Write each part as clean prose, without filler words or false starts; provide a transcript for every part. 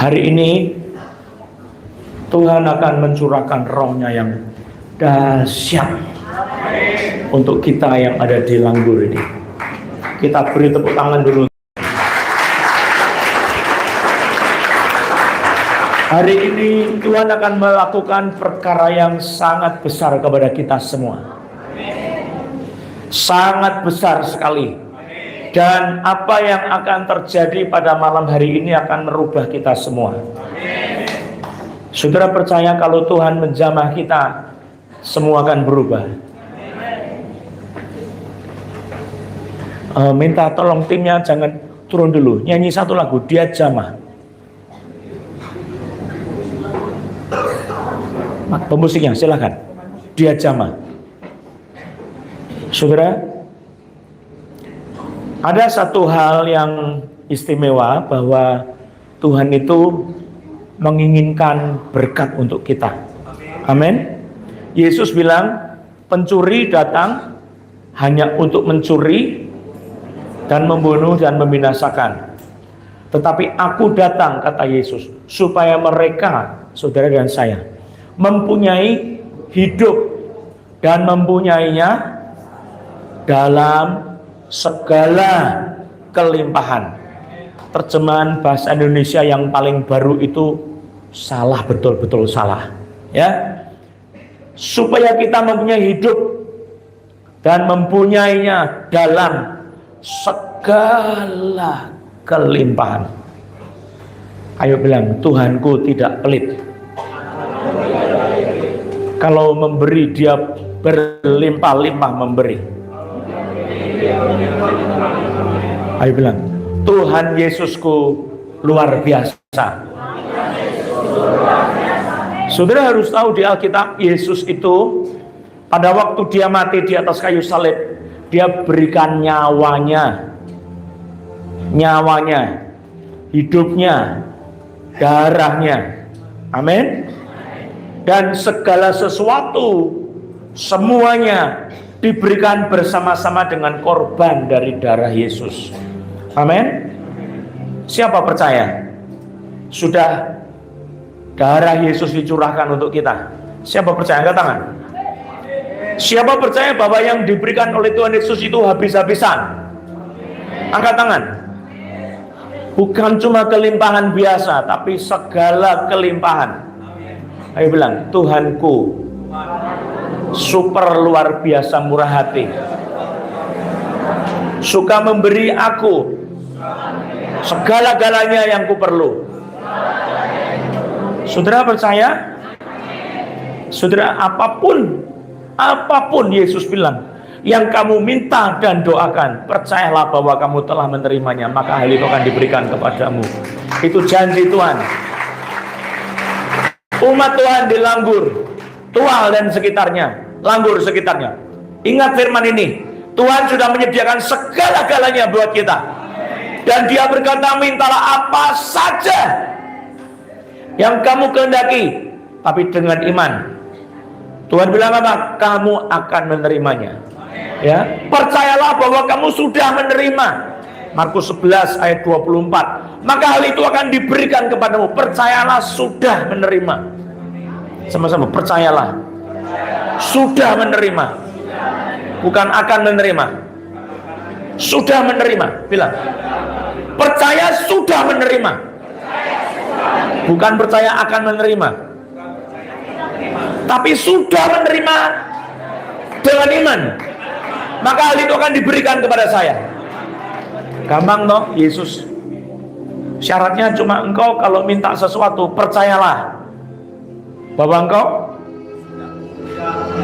Hari ini Tuhan akan mencurahkan roh-Nya yang dahsyat untuk kita yang ada di Langgur ini. Kita beri tepuk tangan dulu. Hari ini Tuhan akan melakukan perkara yang sangat besar kepada kita semua. Sangat besar sekali. Dan apa yang akan terjadi pada malam hari ini akan merubah kita semua. Saudara percaya kalau Tuhan menjamah kita, semua akan berubah. Minta tolong timnya jangan turun dulu. Nyanyi satu lagu, Dia Jamah. Pemusiknya silakan. Dia Jamah. Saudara, ada satu hal yang istimewa bahwa Tuhan itu menginginkan berkat untuk kita. Amin. Yesus bilang, pencuri datang hanya untuk mencuri dan membunuh dan membinasakan. Tetapi aku datang, kata Yesus, supaya mereka, saudara dan saya, mempunyai hidup dan mempunyainya dalam segala kelimpahan. Terjemahan bahasa Indonesia yang paling baru itu salah, betul-betul salah, ya. Supaya kita mempunyai hidup dan mempunyainya dalam segala kelimpahan. Ayo bilang, Tuhanku tidak pelit. Kalau memberi, Dia berlimpah-limpah memberi. Ayo bilang, Tuhan Yesusku luar biasa. Saudara harus tahu di Alkitab, Yesus itu pada waktu Dia mati di atas kayu salib, Dia berikan nyawanya, hidupnya, darahnya. Amin. Dan segala sesuatu, semuanya diberikan bersama-sama dengan korban dari darah Yesus. Amin. Siapa percaya? Sudah darah Yesus dicurahkan untuk kita. Siapa percaya? Angkat tangan. Siapa percaya bahwa yang diberikan oleh Tuhan Yesus itu habis-habisan? Angkat tangan. Bukan cuma kelimpahan biasa, tapi segala kelimpahan. Ayo bilang, Tuhanku super luar biasa murah hati, suka memberi aku segala-galanya yang ku perlu. Saudara percaya? Saudara, apapun Yesus bilang, yang kamu minta dan doakan, percayalah bahwa kamu telah menerimanya, maka hal itu akan diberikan kepadamu. Itu janji Tuhan. Umat Tuhan di Langgur, Tual dan sekitarnya, Langgur sekitarnya, ingat firman ini, Tuhan sudah menyediakan segala-galanya buat kita. Dan Dia berkata, mintalah apa saja yang kamu kehendaki, tapi dengan iman. Tuhan bilang apa? Kamu akan menerimanya. Ya, percayalah bahwa kamu sudah menerima. Markus 11 ayat 24. Maka hal itu akan diberikan kepadamu. Percayalah sudah menerima. Sama-sama, percayalah sudah menerima, bukan akan menerima. Sudah menerima. Bilang, percaya sudah menerima, bukan percaya akan menerima, tapi sudah menerima dengan iman. Maka hal itu akan diberikan kepada saya. Gampang toh, Yesus. Syaratnya cuma engkau kalau minta sesuatu, percayalah bahwa engkau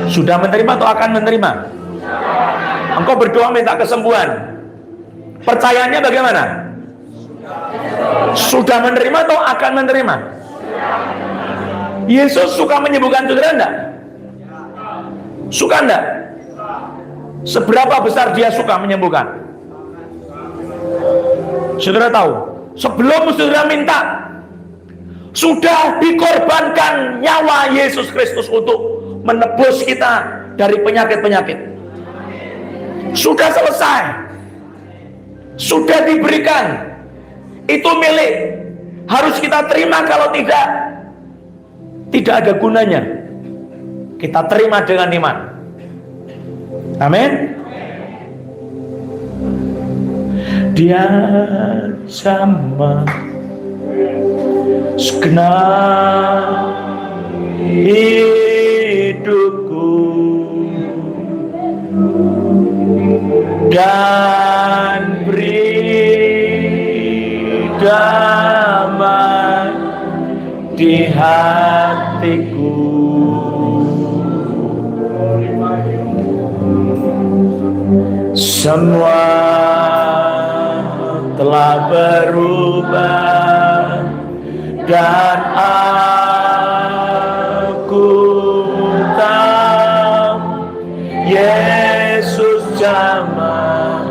sudah menerima atau akan menerima. Engkau berdoa minta kesembuhan, percayanya bagaimana? Sudah menerima atau akan menerima? Yesus suka menyembuhkan, saudara enggak? Suka enggak? Seberapa besar Dia suka menyembuhkan? Saudara tahu, sebelum saudara minta, sudah dikorbankan nyawa Yesus Kristus untuk menebus kita dari penyakit-penyakit. Sudah selesai, sudah diberikan, itu milik. Harus kita terima, kalau tidak ada gunanya. Kita terima dengan iman. Amin. Dia jamah segenap hidupku dan beri damai di hatiku. Semua telah berubah dan aku tahu Yesus jamah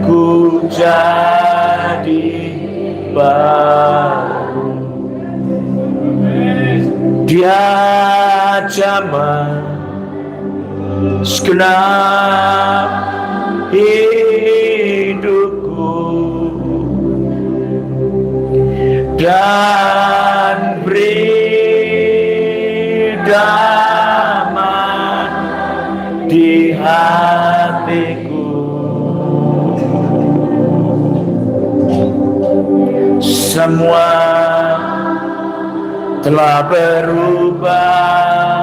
ku jadi baru. Dia jamah segenap hidupku dan beri damai di hatiku. Semua telah berubah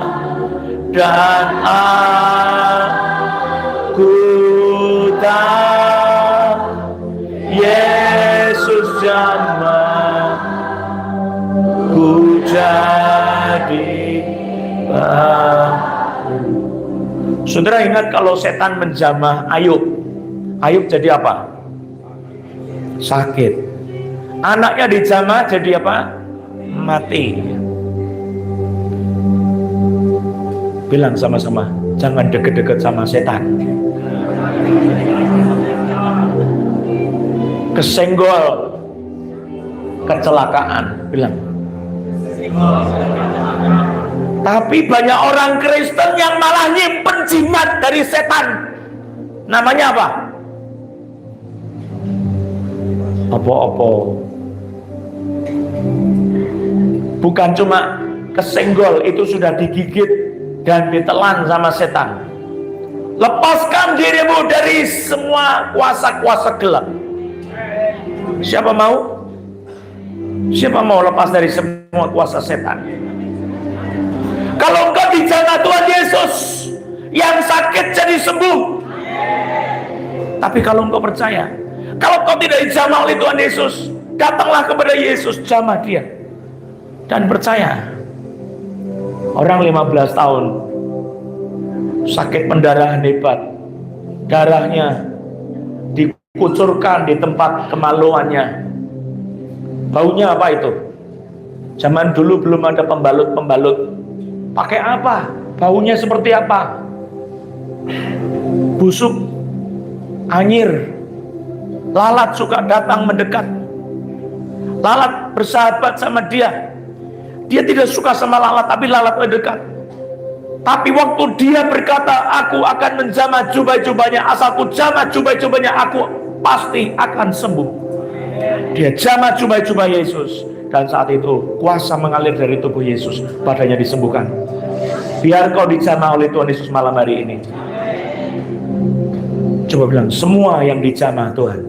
dan aku tahu Yesus jamah ku jadi baru. Saudara ingat kalau setan menjamah Ayub jadi apa? Sakit. Anaknya dijamah jadi apa? Mati. Bilang sama-sama, jangan deket-deket sama setan. Kesenggol, kecelakaan. Bilang. Tapi banyak orang Kristen yang malah nyimpen jimat dari setan. Namanya apa? Apa-apa. Bukan cuma kesenggol, itu sudah digigit dan ditelan sama setan. Lepaskan dirimu dari semua kuasa-kuasa gelap. Siapa mau? Siapa mau lepas dari semua kuasa setan? Kalau engkau dijamah Tuhan Yesus, yang sakit jadi sembuh. Tapi kalau engkau percaya, kalau engkau tidak dijamah oleh Tuhan Yesus, datanglah kepada Yesus, jamah dia dan percaya. Orang 15 tahun sakit pendarahan hebat, darahnya dikucurkan di tempat kemaluannya. Baunya apa itu? Zaman dulu belum ada pembalut. Pakai apa? Baunya seperti apa? Busuk, anyir. Lalat suka datang mendekat. Lalat bersahabat sama dia. Dia tidak suka sama lalat, tapi lalat mendekat. Tapi waktu dia berkata, aku akan menjamah jubah-jubahnya, asalku jamah jubah-jubahnya, aku pasti akan sembuh. Dia jamah jubah-jubah Yesus, dan saat itu kuasa mengalir dari tubuh Yesus, badannya disembuhkan. Biar kau dijamah oleh Tuhan Yesus malam hari ini. Coba bilang, semua yang dijamah Tuhan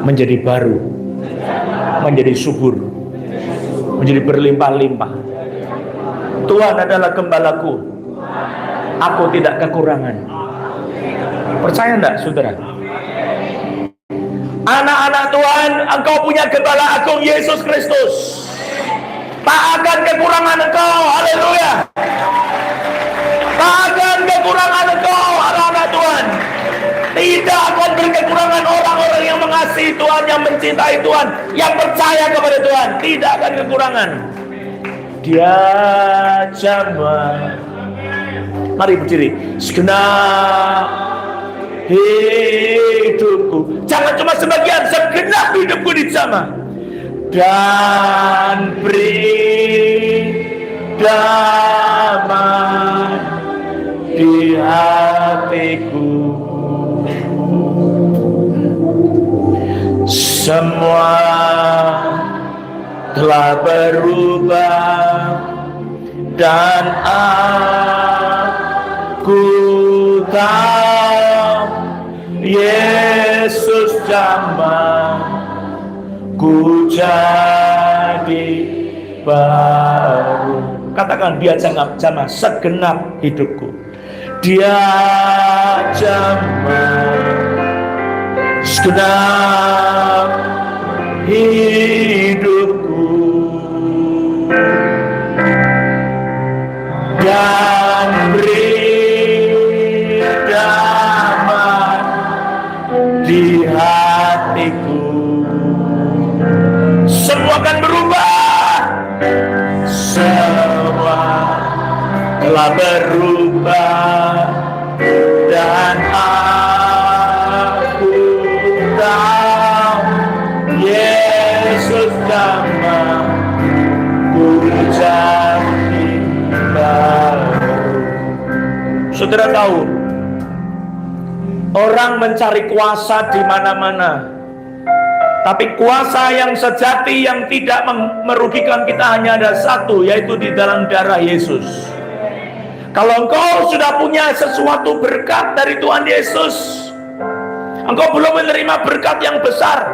menjadi baru, menjadi subur, menjadi berlimpah-limpah. Tuhan adalah gembalaku, aku tidak kekurangan. Percaya enggak, saudara? Anak-anak Tuhan, engkau punya gembala agung, Yesus Kristus. Tak akan kekurangan engkau, haleluya. Tak akan kekurangan engkau, anak-anak Tuhan. Tidak akan berkekurangan orang-orang yang mengasihi Tuhan, yang mencintai Tuhan, yang percaya kepada Tuhan. Tidak akan kekurangan. Dia jamah. Mari berdiri. Segenap hidupku, jangan cuma sebagian, segenap hidupku dijamah dan beri damai di hatiku. semua telah berubah dan aku tahu Yesus jamah ku jadi baru. Katakan, dia jamah segenap hidupku. Dia jamah segenap hidupku dan beri damai di hatiku. Semua akan berubah, semua telah berubah dan aku tahu Yesus damai ku jadi baru. Saudara tahu, orang mencari kuasa di mana-mana, tapi kuasa yang sejati yang tidak merugikan kita hanya ada satu, yaitu di dalam darah Yesus. Kalau engkau sudah punya sesuatu berkat dari Tuhan Yesus, engkau belum menerima berkat yang besar,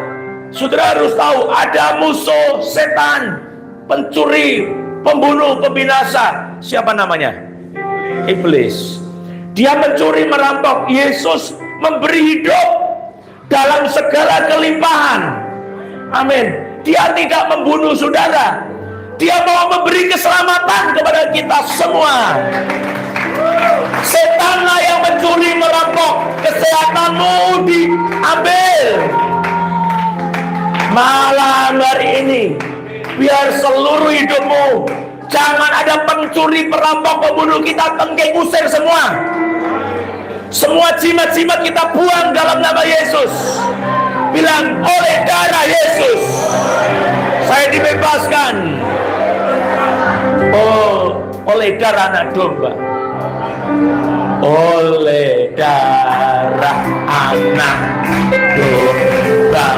saudara harus tahu ada musuh setan, pencuri, pembunuh, pembinasa. Siapa namanya? Iblis. Dia mencuri, merampok. Yesus memberi hidup dalam segala kelimpahan. Amin. Dia tidak membunuh saudara. Dia mau memberi keselamatan kepada kita semua. Setanlah yang mencuri, merampok. Kesehatanmu diambil. Malam hari ini, biar seluruh hidupmu jangan ada pencuri, perampok, pembunuh. Kita tengking, usir semua. Semua jimat-jimat kita buang dalam nama Yesus. Bilang, oleh darah Yesus saya dibebaskan. Oh, oleh darah anak domba, oleh darah anak domba,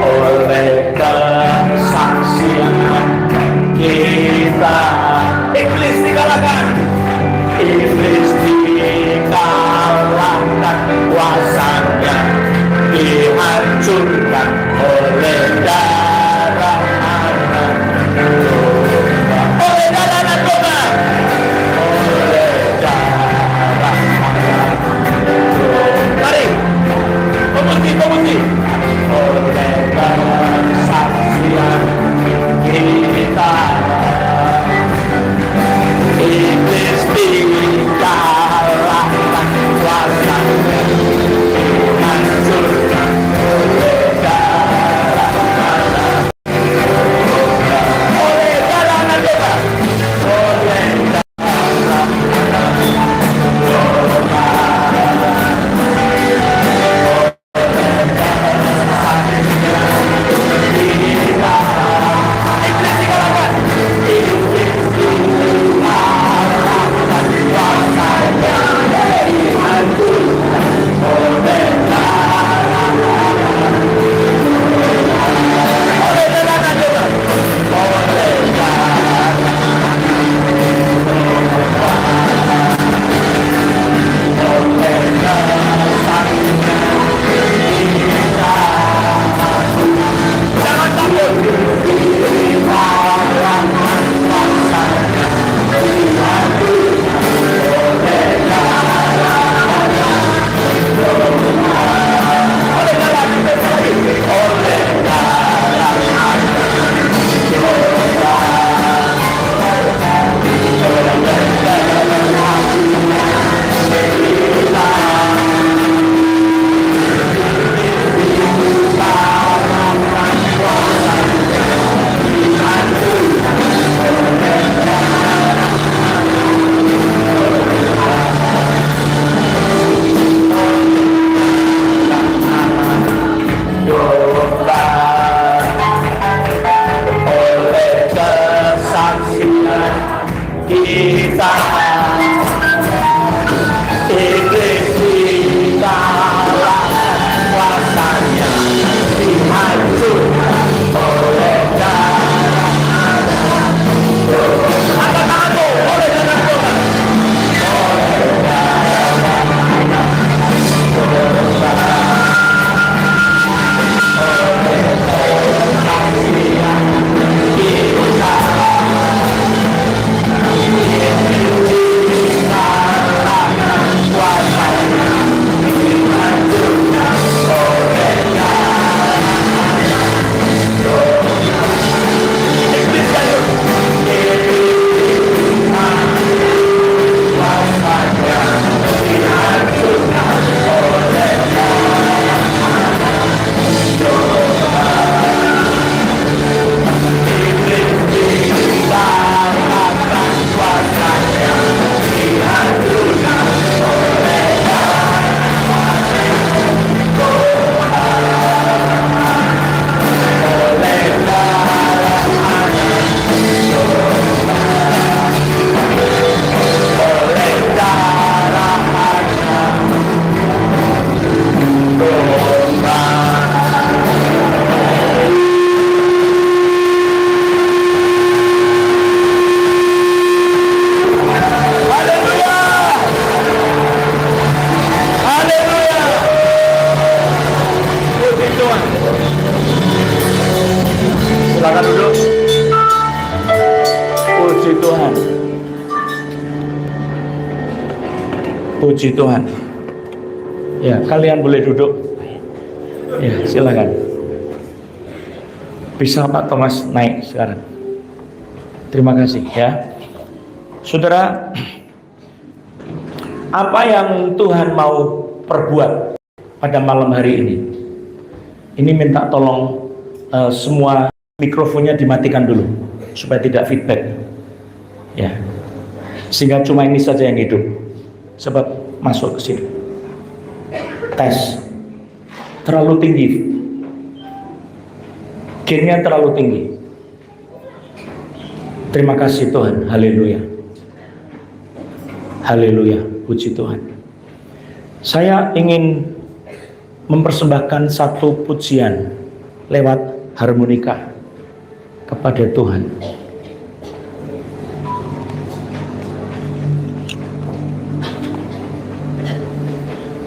oleh kesaksian kita, iblis dikalahkan. Iblis dikalahkan, kuasanya dihancurkan oleh darah anak domba, oleh darah anak domba, oleh darah anak domba. Mari Puji Tuhan. Ya, kalian boleh duduk. Ya, silakan. Bisa Pak Thomas naik sekarang. Terima kasih ya. Saudara, apa yang Tuhan mau perbuat pada malam hari ini? Ini minta tolong semua mikrofonnya dimatikan dulu supaya tidak feedback. Ya. Sehingga cuma ini saja yang hidup. Sebab masuk ke sini. Tes. Terlalu tinggi. Gainnya terlalu tinggi. Terima kasih Tuhan. Haleluya. Haleluya. Puji Tuhan. Saya ingin mempersembahkan satu pujian lewat harmonika kepada Tuhan.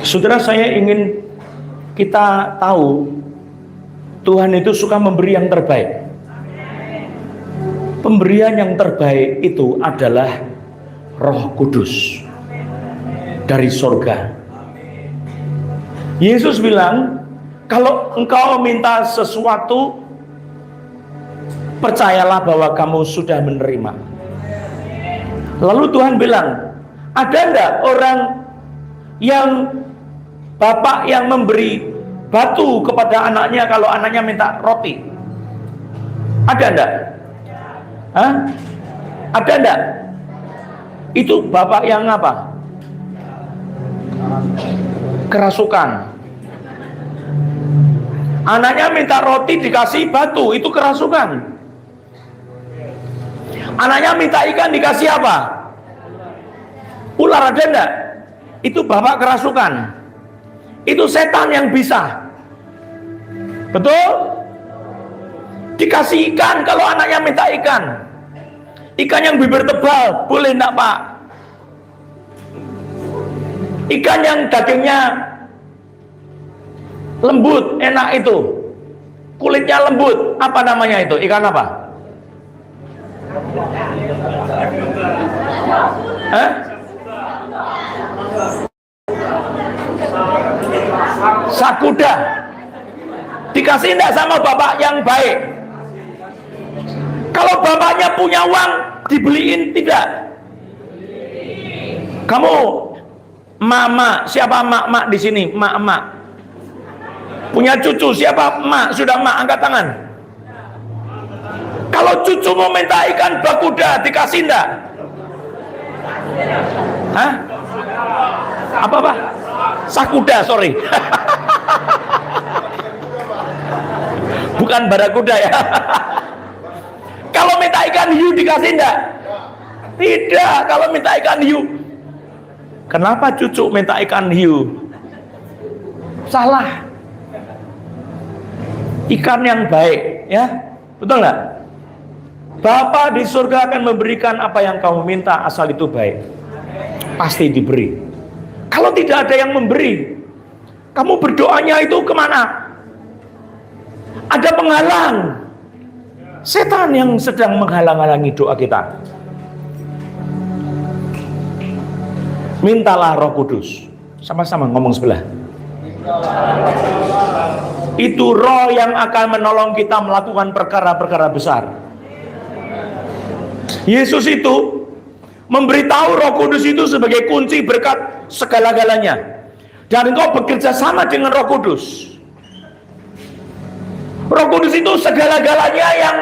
Saudara, saya ingin kita tahu Tuhan itu suka memberi yang terbaik. Pemberian yang terbaik itu adalah Roh Kudus dari sorga. Yesus bilang, kalau engkau minta sesuatu, percayalah bahwa kamu sudah menerima. Lalu Tuhan bilang, ada enggak orang yang bapak yang memberi batu kepada anaknya kalau anaknya minta roti? Ada enggak? Hah? Ada enggak? Itu bapak yang apa? Kerasukan. Anaknya minta roti dikasih batu, itu kerasukan. Anaknya minta ikan dikasih apa? Ular. Ada enggak? Itu bapak kerasukan. Itu setan yang bisa. Betul? Dikasih ikan kalau anaknya minta ikan. Ikan yang bibir tebal, boleh enggak Pak? Ikan yang dagingnya lembut, enak itu. Kulitnya lembut, apa namanya itu? Ikan apa? Hah? Sakuda. Dikasih enggak sama bapak yang baik? Kalau bapaknya punya uang, dibeliin tidak? Kamu mama, siapa mak di sini? Mak. Punya cucu, siapa mak? Sudah mak, angkat tangan. Kalau cucu mau minta ikan bakuda, dikasih enggak? Hah? Apa Pak? Sakuda, sorry. Bukan barakuda ya. Kalau minta ikan hiu dikasih enggak? Tidak. Kalau minta ikan hiu, kenapa cucu minta ikan hiu? Salah. Ikan yang baik, ya, betul nggak? Bapa di surga akan memberikan apa yang kamu minta asal itu baik. Pasti diberi. Kalau tidak ada yang memberi, kamu berdoanya itu kemana? Ada penghalang. Setan yang sedang menghalang-halangi doa kita. Mintalah Roh Kudus. Sama-sama ngomong sebelah. Itu roh yang akan menolong kita melakukan perkara-perkara besar. Yesus itu memberitahu Roh Kudus itu sebagai kunci berkat segala-galanya. Dan engkau bekerja sama dengan Roh Kudus. Roh Kudus itu segala-galanya yang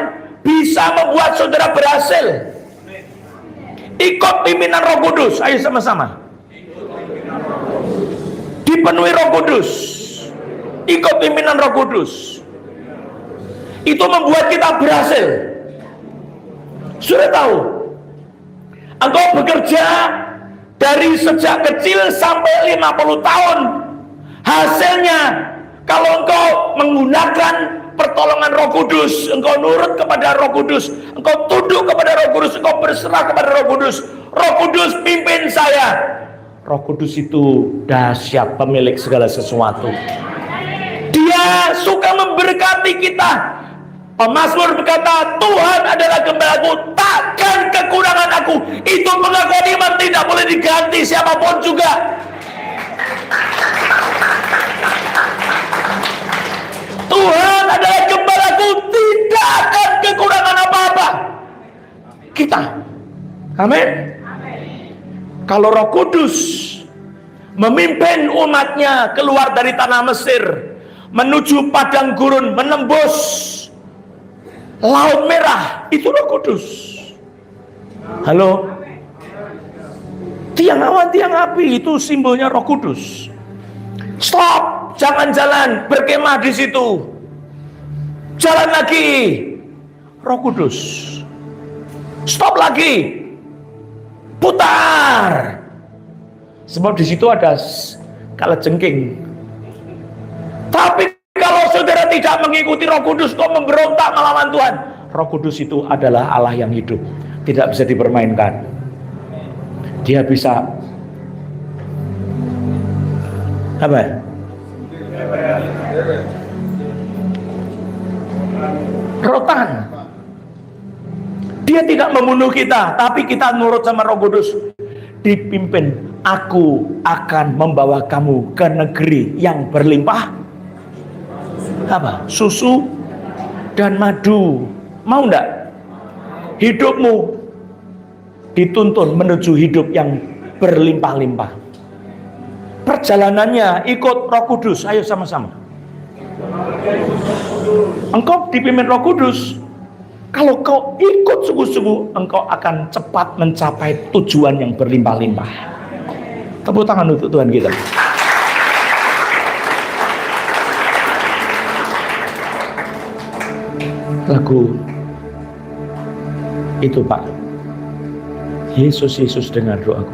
bisa membuat saudara berhasil. Ikut pimpinan Roh Kudus. Ayo sama-sama. Dipenuhi Roh Kudus. Ikut pimpinan Roh Kudus. Itu membuat kita berhasil. Sudah tahu? Engkau bekerja dari sejak kecil sampai 50 tahun. Hasilnya, kalau engkau menggunakan pertolongan Roh Kudus, engkau nurut kepada Roh Kudus, engkau tunduk kepada Roh Kudus, engkau berserah kepada Roh Kudus. Roh Kudus pimpin saya. Roh Kudus itu dahsyat, pemilik segala sesuatu. Dia suka memberkati kita. Pemazmur berkata, Tuhan adalah gembalaku, takkan kekurangan aku. Itu pengakuan iman, tidak boleh diganti siapapun juga. Amin. Kalau Roh Kudus memimpin umatnya keluar dari tanah Mesir menuju padang gurun, menembus Laut Merah, itu Roh Kudus. Halo. Tiang awan, tiang api itu simbolnya Roh Kudus. Stop, jangan jalan, berkemah di situ. Jalan lagi, Roh Kudus. Stop lagi, putar. Sebab di situ ada kalajengking. Tapi kalau saudara tidak mengikuti Roh Kudus, kau memberontak melawan Tuhan. Roh Kudus itu adalah Allah yang hidup, tidak bisa dipermainkan. Dia bisa apa? Rotan. Dia tidak membunuh kita, tapi kita nurut sama Roh Kudus. Dipimpin, aku akan membawa kamu ke negeri yang berlimpah apa? Susu dan madu. Mau enggak? Hidupmu dituntun menuju hidup yang berlimpah-limpah. Perjalanannya ikut Roh Kudus. Ayo sama-sama. Engkau dipimpin Roh Kudus. Kalau kau ikut sungguh-sungguh, engkau akan cepat mencapai tujuan yang berlimpah-limpah. Tepuk tangan untuk Tuhan kita. Lagu itu, Pak. Yesus, Yesus, dengar doaku.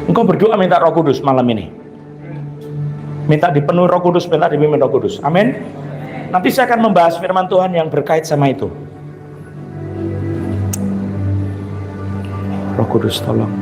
Engkau berdoa minta Roh Kudus malam ini. Minta dipenuhi Roh Kudus, minta dipimpin Roh Kudus. Amin. Nanti saya akan membahas firman Tuhan yang berkait sama itu. Roh Kudus, tolong.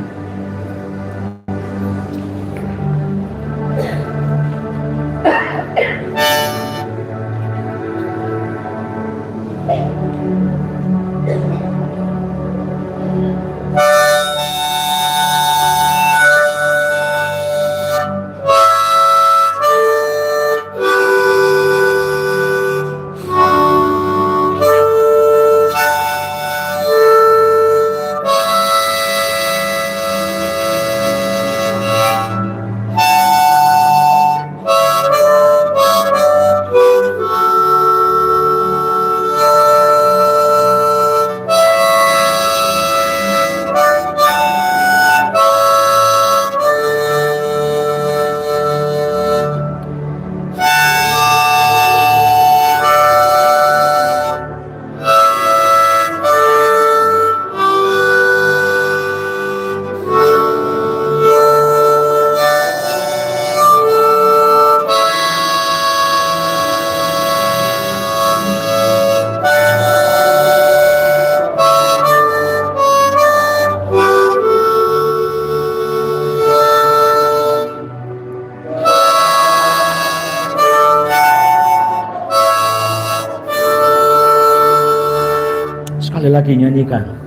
Sekali lagi nyanyikan.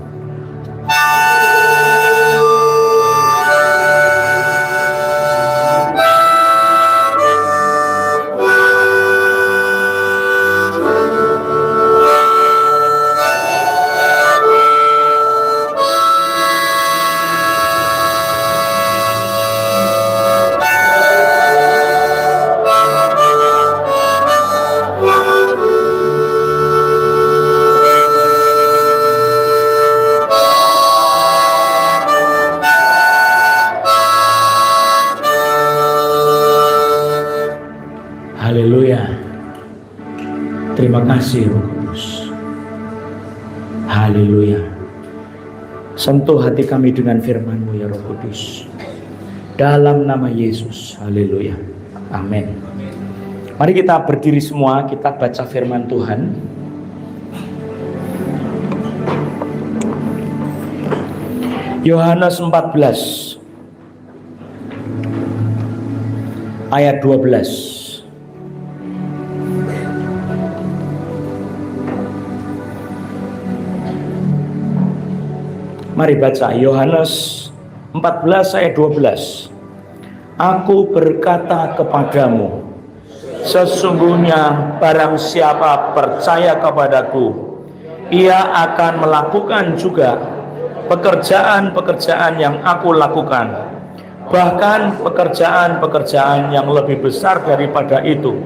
Haleluya. Terima kasih Roh Kudus. Haleluya. Sentuh hati kami dengan firman-Mu ya Roh Kudus. Dalam nama Yesus. Haleluya. Amin. Mari kita berdiri semua, kita baca firman Tuhan. Yohanes 14 ayat 12. Mari baca Yohanes 14 ayat 12. Aku berkata kepadamu, sesungguhnya barang siapa percaya kepadaku, Ia akan melakukan juga pekerjaan-pekerjaan yang aku lakukan, bahkan pekerjaan-pekerjaan yang lebih besar daripada itu,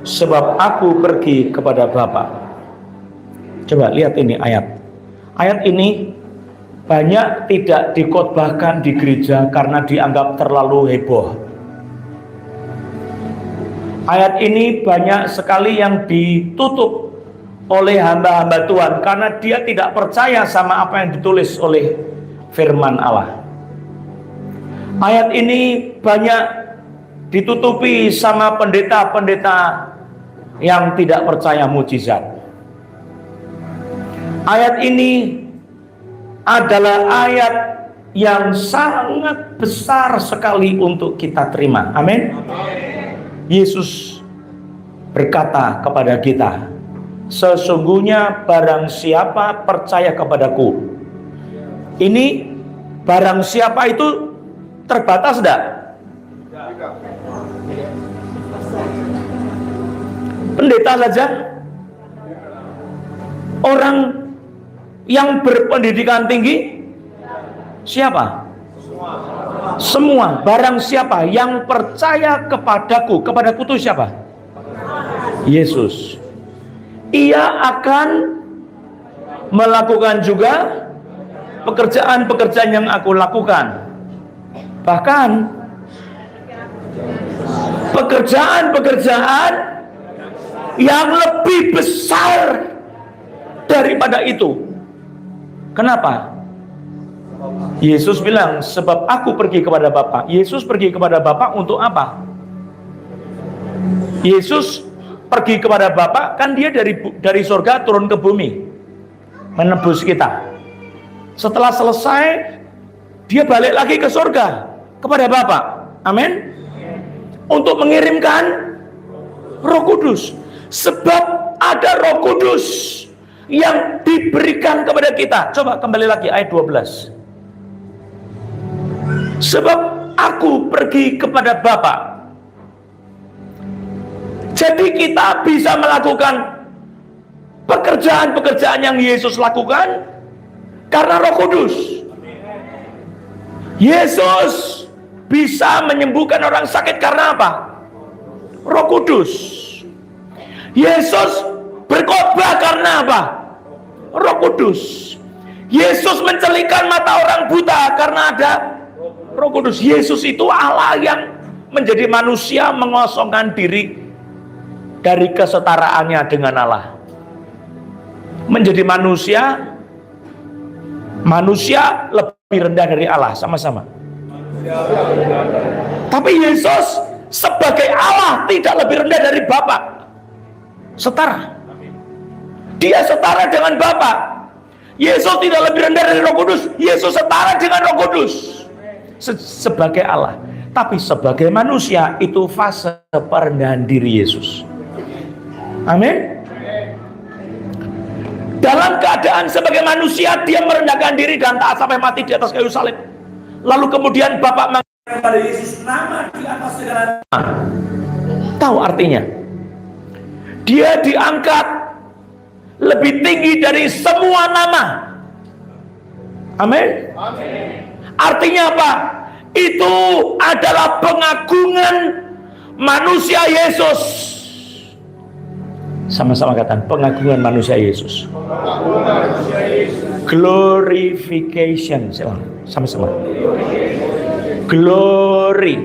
sebab aku pergi kepada Bapa. Coba lihat ini ayat. Ayat ini banyak tidak dikhotbahkan di gereja karena dianggap terlalu heboh. Ayat ini banyak sekali yang ditutup oleh hamba-hamba Tuhan karena dia tidak percaya sama apa yang ditulis oleh firman Allah. Ayat ini banyak ditutupi sama pendeta-pendeta yang tidak percaya mujizat. Ayat ini adalah ayat yang sangat besar sekali untuk kita terima. Amin. Yesus berkata kepada kita, sesungguhnya barang siapa percaya kepadaku. Ini barang siapa itu terbatas enggak? Pendeta saja? Orang yang berpendidikan tinggi? Siapa? Semua. Barang siapa yang percaya kepadaku. Kepadaku itu siapa? Yesus. Ia akan melakukan juga pekerjaan-pekerjaan yang aku lakukan. Bahkan pekerjaan-pekerjaan yang lebih besar daripada itu. Kenapa? Yesus bilang, sebab aku pergi kepada Bapa. Yesus pergi kepada Bapa untuk apa? Yesus pergi kepada Bapa, kan dia dari surga turun ke bumi menebus kita. Setelah selesai, dia balik lagi ke surga kepada Bapa. Amin. Untuk mengirimkan Roh Kudus. Sebab ada Roh Kudus yang diberikan kepada kita. Coba kembali lagi ayat 12. Sebab aku pergi kepada Bapa. Jadi kita bisa melakukan pekerjaan-pekerjaan yang Yesus lakukan karena Roh Kudus. Yesus bisa menyembuhkan orang sakit karena apa? Roh Kudus. Yesus berkhotbah karena apa? Roh Kudus. Yesus mencelikan mata orang buta karena ada Roh Kudus. Yesus itu Allah yang menjadi manusia, mengosongkan diri dari kesetaraannya dengan Allah. Menjadi manusia lebih rendah dari Allah, sama-sama. Tapi Yesus sebagai Allah tidak lebih rendah dari Bapa. Setara. Dia setara dengan Bapa. Yesus tidak lebih rendah dari Roh Kudus. Yesus setara dengan Roh Kudus. Sebagai Allah. Tapi sebagai manusia, itu fase perendahan diri Yesus. Amin. Dalam keadaan sebagai manusia, dia merendahkan diri dan taat sampai mati di atas kayu salib. Lalu kemudian Bapak mengangkat kepada Yesus nama di atas segala nama. Tahu artinya? Dia diangkat lebih tinggi dari semua nama. Amin. Artinya apa? Itu adalah pengagungan manusia Yesus. Sama-sama katakan, pengagungan manusia Yesus. Glorification. Sama-sama. Glory.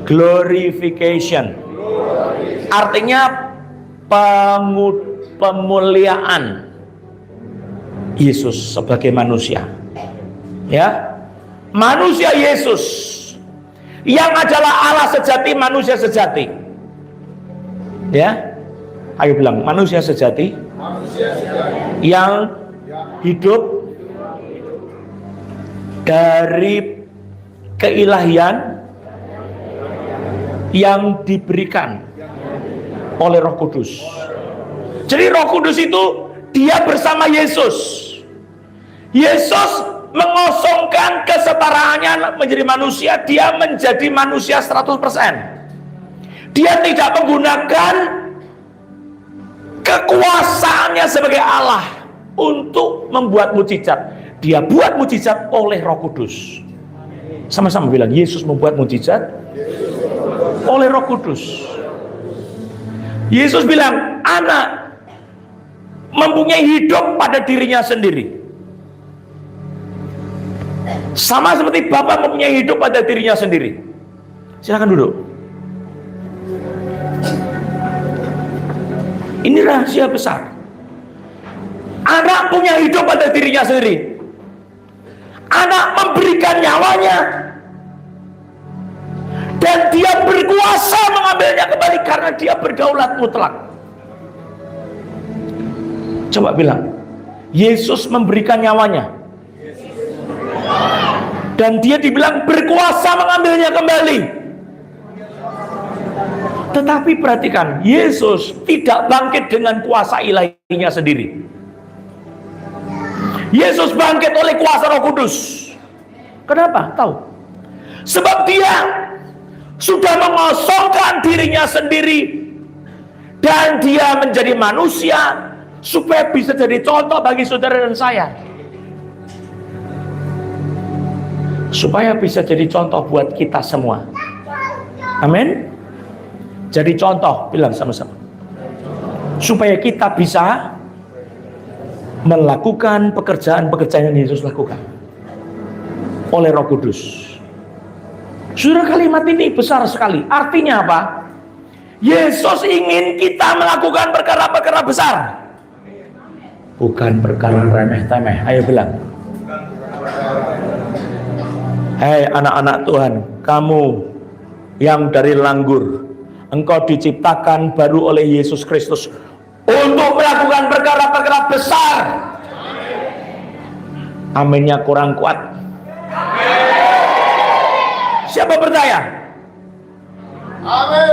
Glorification. Artinya pemuliaan Yesus sebagai manusia. Ya. Manusia Yesus yang adalah Allah sejati, manusia sejati. Ya. Ayo bilang, manusia sejati, yang hidup dari keilahian yang diberikan oleh Roh Kudus. Jadi Roh Kudus itu dia bersama Yesus. Yesus mengosongkan kesetaraannya menjadi manusia, dia menjadi manusia 100%. Dia tidak menggunakan kekuasaannya sebagai Allah untuk membuat mukjizat. Dia buat mukjizat oleh Roh Kudus. Sama-sama bilang, Yesus membuat mukjizat oleh Roh Kudus. Yesus bilang, anak mempunyai hidup pada dirinya sendiri, sama seperti Bapa mempunyai hidup pada dirinya sendiri. Silakan duduk. Ini rahasia besar. Anak punya hidup pada dirinya sendiri. Anak memberikan nyawanya, dan dia berkuasa mengambilnya kembali karena dia berdaulat mutlak. Coba bilang, Yesus memberikan nyawanya, dan dia dibilang berkuasa mengambilnya kembali. Tetapi perhatikan, Yesus tidak bangkit dengan kuasa ilahinya sendiri. Yesus bangkit oleh kuasa Roh Kudus. Kenapa? Tahu? Sebab dia sudah mengosongkan dirinya sendiri, dan dia menjadi manusia supaya bisa jadi contoh bagi saudara dan saya, supaya bisa jadi contoh buat kita semua. Amin. Jadi contoh, bilang sama-sama, supaya kita bisa melakukan pekerjaan-pekerjaan yang Yesus lakukan oleh Roh Kudus. Saudara, kalimat ini besar sekali. Artinya apa? Yesus ingin kita melakukan perkara-perkara besar, bukan perkara remeh-temeh. Ayo bilang, hei anak-anak Tuhan, kamu yang dari Langgur, engkau diciptakan baru oleh Yesus Kristus untuk melakukan perkara-perkara besar. Aminnya kurang kuat. Siapa percaya? Amin.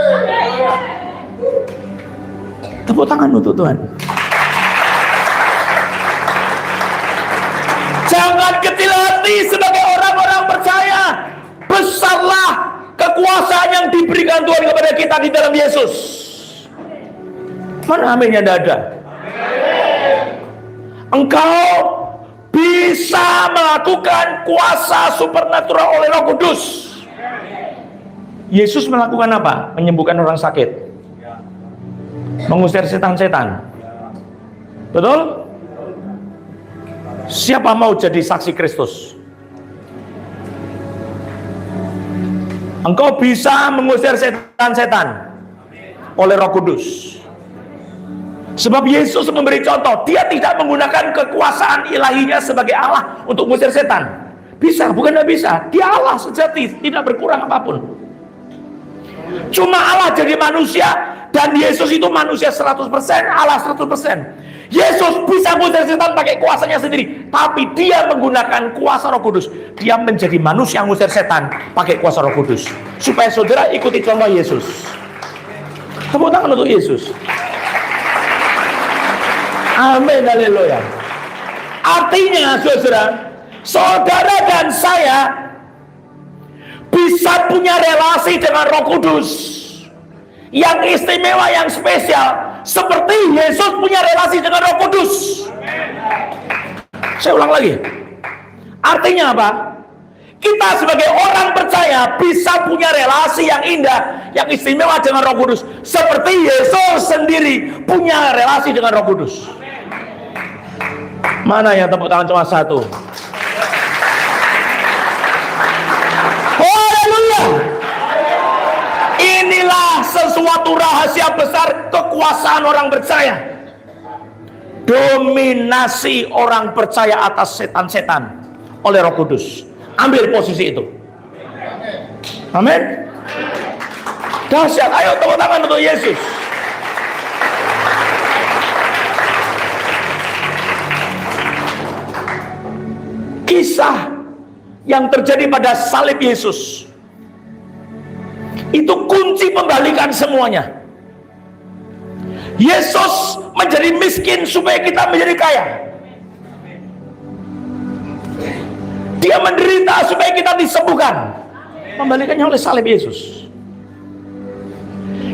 Tepuk tangan untuk Tuhan. Jangan kecil hati sebagai orang-orang percaya. Besarlah kekuasaan yang diberikan Tuhan kepada kita di dalam Yesus. Mana aminnya tidak ada? Engkau bisa melakukan kuasa supernatural oleh Roh Kudus. Yesus melakukan apa? Menyembuhkan orang sakit, mengusir setan-setan. Betul? Siapa mau jadi saksi Kristus? Engkau bisa mengusir setan-setan oleh Roh Kudus. Sebab Yesus memberi contoh, dia tidak menggunakan kekuasaan ilahinya sebagai Allah untuk mengusir setan. Bisa, bukan tidak bisa. Dia Allah sejati, tidak berkurang apapun. Cuma Allah jadi manusia, dan Yesus itu manusia 100%, Allah 100%. Yesus bisa mengusir setan pakai kuasanya sendiri, tapi dia menggunakan kuasa Roh Kudus. Dia menjadi manusia yang mengusir setan pakai kuasa Roh Kudus. Supaya saudara ikuti contoh Yesus. Tepuk tangan untuk Yesus. Amin, haleluya. Artinya saudara dan saya bisa punya relasi dengan Roh Kudus yang istimewa, yang spesial, seperti Yesus punya relasi dengan Roh Kudus. Saya ulang lagi. Artinya apa? Kita sebagai orang percaya bisa punya relasi yang indah, yang istimewa dengan Roh Kudus, seperti Yesus sendiri punya relasi dengan Roh Kudus. Mana yang tepuk tangan cuma satu? Haleluya! Inilah sesuatu rahasia besar kekuasaan orang percaya. Dominasi orang percaya atas setan-setan oleh Roh Kudus. Ambil posisi itu. Amin. Dahsyat. Ayo tepuk tangan untuk Yesus. Kisah yang terjadi pada salib Yesus itu kunci pembalikan semuanya. Yesus menjadi miskin supaya kita menjadi kaya. Dia menderita supaya kita disembuhkan. Pembalikannya oleh salib Yesus.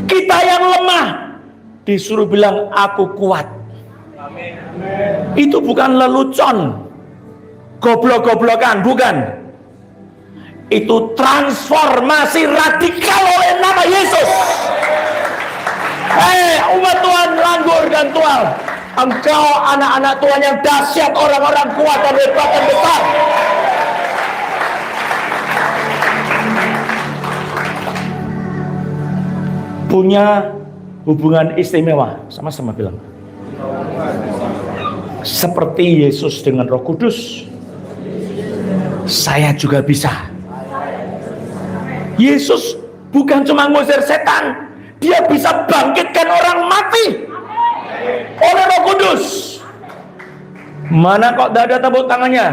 Kita yang lemah disuruh bilang aku kuat. Itu bukan lelucon, goblok-goblokan, bukan. Itu transformasi radikal oleh nama Yesus. Umat Tuhan Langgur dan Tual, engkau anak-anak Tuhan yang dahsyat, orang-orang kuat dan hebat dan besar. Punya hubungan istimewa, sama-sama bilang. Seperti Yesus dengan Roh Kudus, saya juga bisa. Yesus bukan cuma ngusir setan, dia bisa bangkitkan orang mati oleh Roh Kudus. Mana kok tidak ada tepuk tangannya?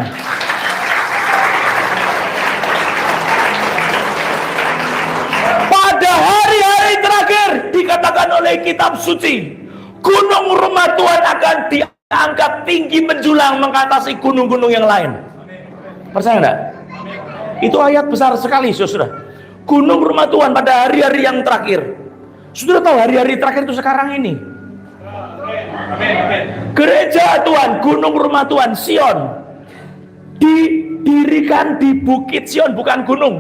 Pada hari-hari terakhir dikatakan oleh kitab suci, gunung rumah Tuhan akan diangkat tinggi menjulang mengatasi gunung-gunung yang lain. Percaya enggak? Itu ayat besar sekali, saudara. Gunung rumah Tuhan pada hari-hari yang terakhir. Saudara tahu hari-hari terakhir itu sekarang ini. Gereja Tuhan, gunung rumah Tuhan, Sion, didirikan di Bukit Sion, bukan gunung.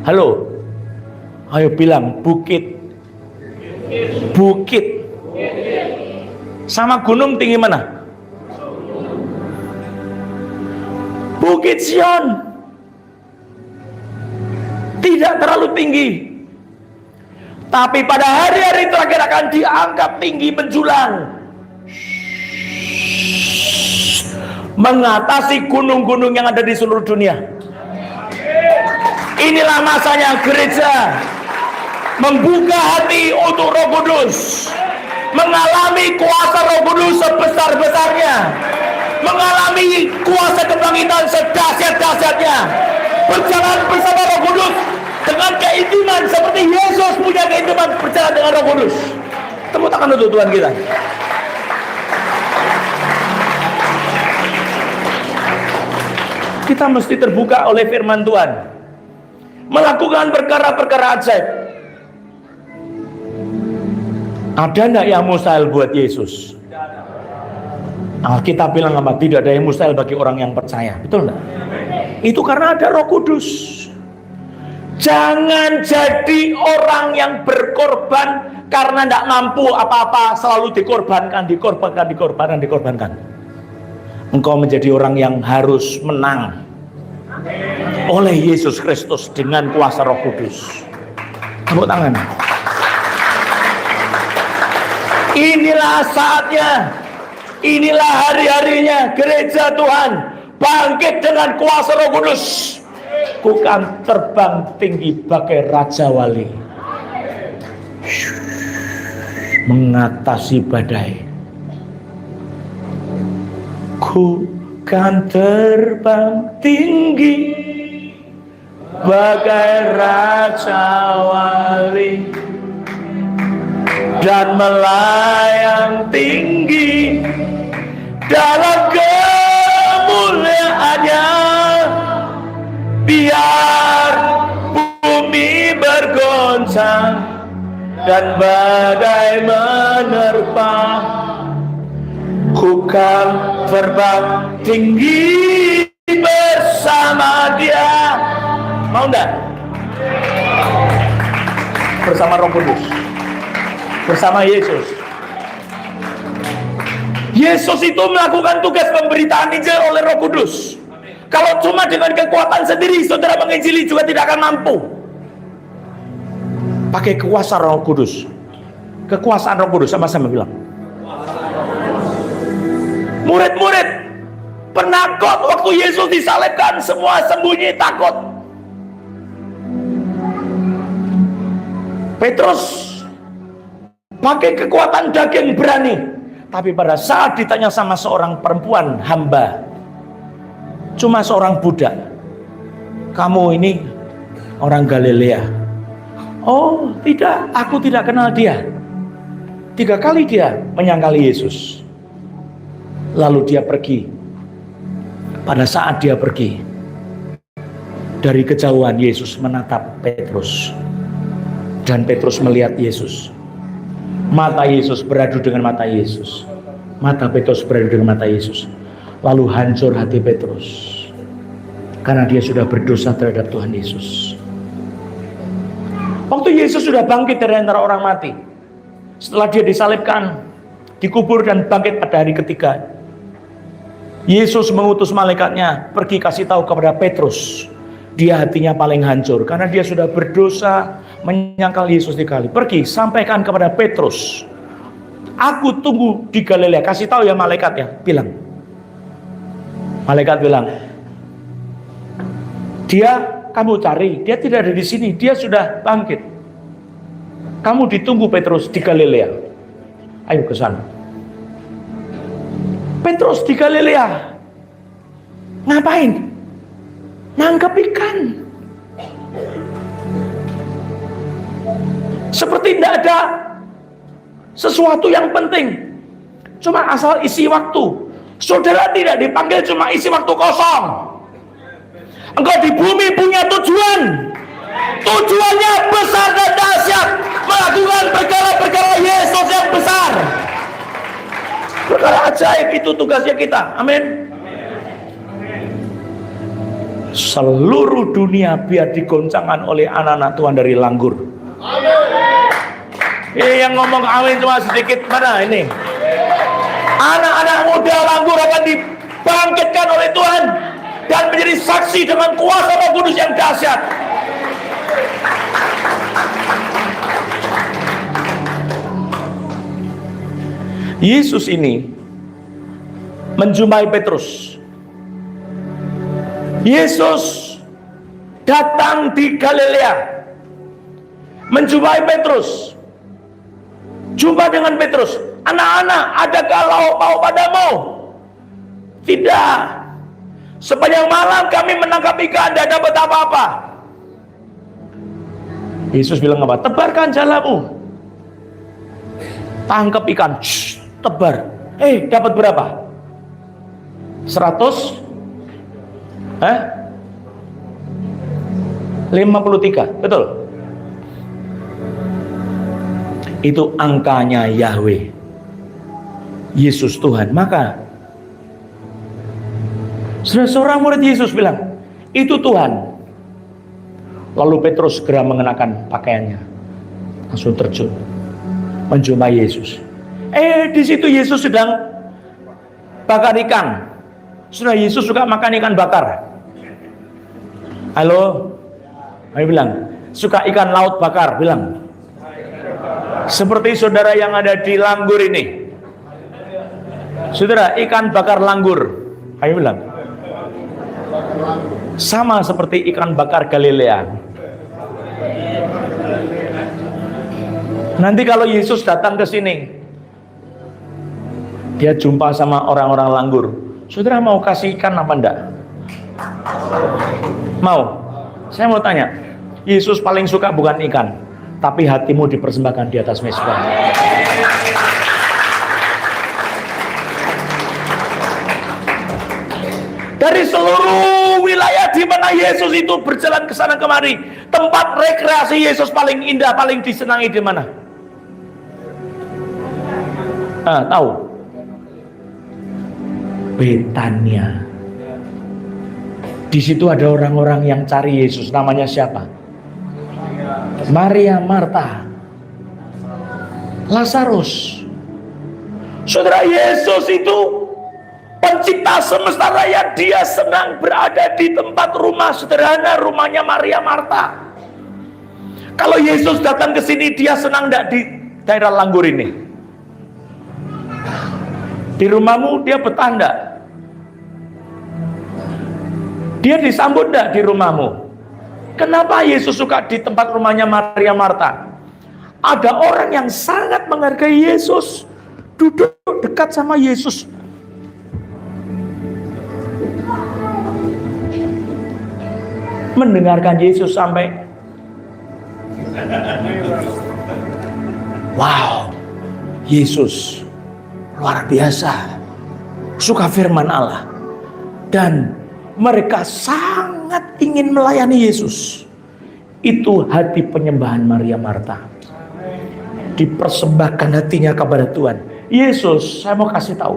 Halo, ayo bilang bukit. Bukit. Sama gunung tinggi mana? Bukit Sion. Tidak terlalu tinggi. Tapi pada hari-hari terakhir akan diangkat tinggi menjulang, mengatasi gunung-gunung yang ada di seluruh dunia. Inilah masanya gereja membuka hati untuk Roh Kudus, mengalami kuasa Roh Kudus sebesar-besarnya, mengalami kuasa kebangkitan sedahsyat-dahsyatnya, berjalan bersama Roh Kudus dengan keintiman seperti Yesus punya keintiman berjalan dengan Roh Kudus. Tepuk tangan untuk Tuhan kita. Kita mesti terbuka oleh firman Tuhan, melakukan perkara-perkara ajaib. Ada enggak yang mustahil buat Yesus? Alkitab bilang apa? Tidak ada yang mustahil bagi orang yang percaya. Betul enggak? Itu karena ada Roh Kudus. Jangan jadi orang yang berkorban karena tidak mampu apa-apa, selalu dikorbankan. Engkau menjadi orang yang harus menang oleh Yesus Kristus dengan kuasa Roh Kudus. Tepuk tangan. Inilah saatnya, inilah hari-harinya gereja Tuhan bangkit dengan kuasa Roh Kudus. Bukan terbang tinggi bagai Raja Wali, mengatasi badai. Ku kan terbang tinggi bagai Raja Wali dan melayang tinggi dalam kemuliaannya. Biar bumi bergoncang dan badai menerpa, ku kan terbang tinggi bersama Dia. Mau enggak? Bersama Roh Kudus, bersama Yesus. Yesus itu melakukan tugas pemberitaan Injil oleh Roh Kudus. Kalau cuma dengan kekuatan sendiri, saudara menginjili juga tidak akan mampu. Pakai kuasa Roh Kudus. Kekuasaan Roh Kudus, sama-sama bilang. Murid-murid penakut waktu Yesus disalibkan, semua sembunyi takut. Petrus pakai kekuatan daging berani, tapi pada saat ditanya sama seorang perempuan hamba, cuma seorang budak, kamu ini orang Galilea? Oh tidak, aku tidak kenal dia. 3 kali dia menyangkali Yesus. Lalu dia pergi. Pada saat dia pergi, dari kejauhan Yesus menatap Petrus, dan Petrus melihat Yesus. Mata Yesus beradu dengan mata Yesus. Mata Petrus beradu dengan mata Yesus. Lalu hancur hati Petrus, karena dia sudah berdosa terhadap Tuhan Yesus. Waktu Yesus sudah bangkit dari antara orang mati, setelah dia disalibkan, dikubur dan bangkit pada hari ketiga, Yesus mengutus malaikatnya pergi kasih tahu kepada Petrus. Dia hatinya paling hancur karena dia sudah berdosa, menyangkal Yesus 3 kali. Pergi sampaikan kepada Petrus, aku tunggu di Galilea. Kasih tahu ya malaikatnya, bilang. Malaikat bilang, dia kamu cari, dia tidak ada di sini, dia sudah bangkit. Kamu ditunggu Petrus di Galilea. Ayo ke sana. Petrus di Galilea. Ngapain? Nangkep ikan. Seperti tidak ada sesuatu yang penting, cuma asal isi waktu. Saudara tidak dipanggil cuma isi waktu kosong. Engkau di bumi punya tujuan. Tujuannya besar dan dahsyat, melakukan perkara-perkara Yesus yang besar. Perkara ajaib, itu tugasnya kita. Amin. Seluruh dunia biar digoncangkan oleh anak-anak Tuhan dari Langgur. Ini yang ngomong amin cuma sedikit. Mana ini? Anak-anak muda Langgur akan dibangkitkan oleh Tuhan dan menjadi saksi dengan kuasa Roh Kudus yang dahsyat. Yesus ini menjumpai Petrus. Yesus datang di Galilea, menjumpai Petrus. Jumpa dengan Petrus. Anak-anak, adakah lauk pauk padamu? Tidak. Sepanjang malam kami menangkap ikan, tidak dapat apa-apa. Yesus bilang apa? Tebarkan jalamu. Tangkap ikan. Shh, tebar. Dapat berapa? 100? 53, betul? Itu angkanya Yahweh, Yesus Tuhan. Maka seorang murid Yesus bilang, itu Tuhan. Lalu Petrus segera mengenakan pakaiannya, langsung terjun menjumpai Yesus. Di situ Yesus sedang bakar ikan. Sudah, Yesus suka makan ikan bakar. Halo, ayo bilang, suka ikan laut bakar, bilang. Seperti saudara yang ada di Langgur ini. Saudara, ikan bakar Langgur, ayo bilang. Sama seperti ikan bakar Galilea. Nanti kalau Yesus datang ke sini, dia jumpa sama orang-orang Langgur. Saudara mau kasih ikan apa enggak? Mau? Saya mau tanya, Yesus paling suka bukan ikan, tapi hatimu dipersembahkan di atas mezbah. Dari seluruh wilayah di mana Yesus itu berjalan ke sana kemari, tempat rekreasi Yesus paling indah, paling disenangi di mana? Tahu? Betania. Di situ ada orang-orang yang cari Yesus. Namanya siapa? Maria, Marta, Lazarus. Saudara, Yesus itu pencipta semesta raya. Dia senang berada di tempat rumah sederhana, rumahnya Maria, Marta. Kalau Yesus datang ke sini, dia senang enggak di daerah Langgur ini? Di rumahmu dia betah enggak? Dia disambut enggak di rumahmu? Kenapa Yesus suka di tempat rumahnya Maria Marta? Ada orang yang sangat menghargai Yesus, duduk dekat sama Yesus. Mendengarkan Yesus sampai wow, Yesus luar biasa, suka firman Allah, dan mereka sangat ingin melayani Yesus. Itu hati penyembahan Maria Marta. dipersembahkan hatinya kepada Tuhan. Yesus, saya mau kasih tahu,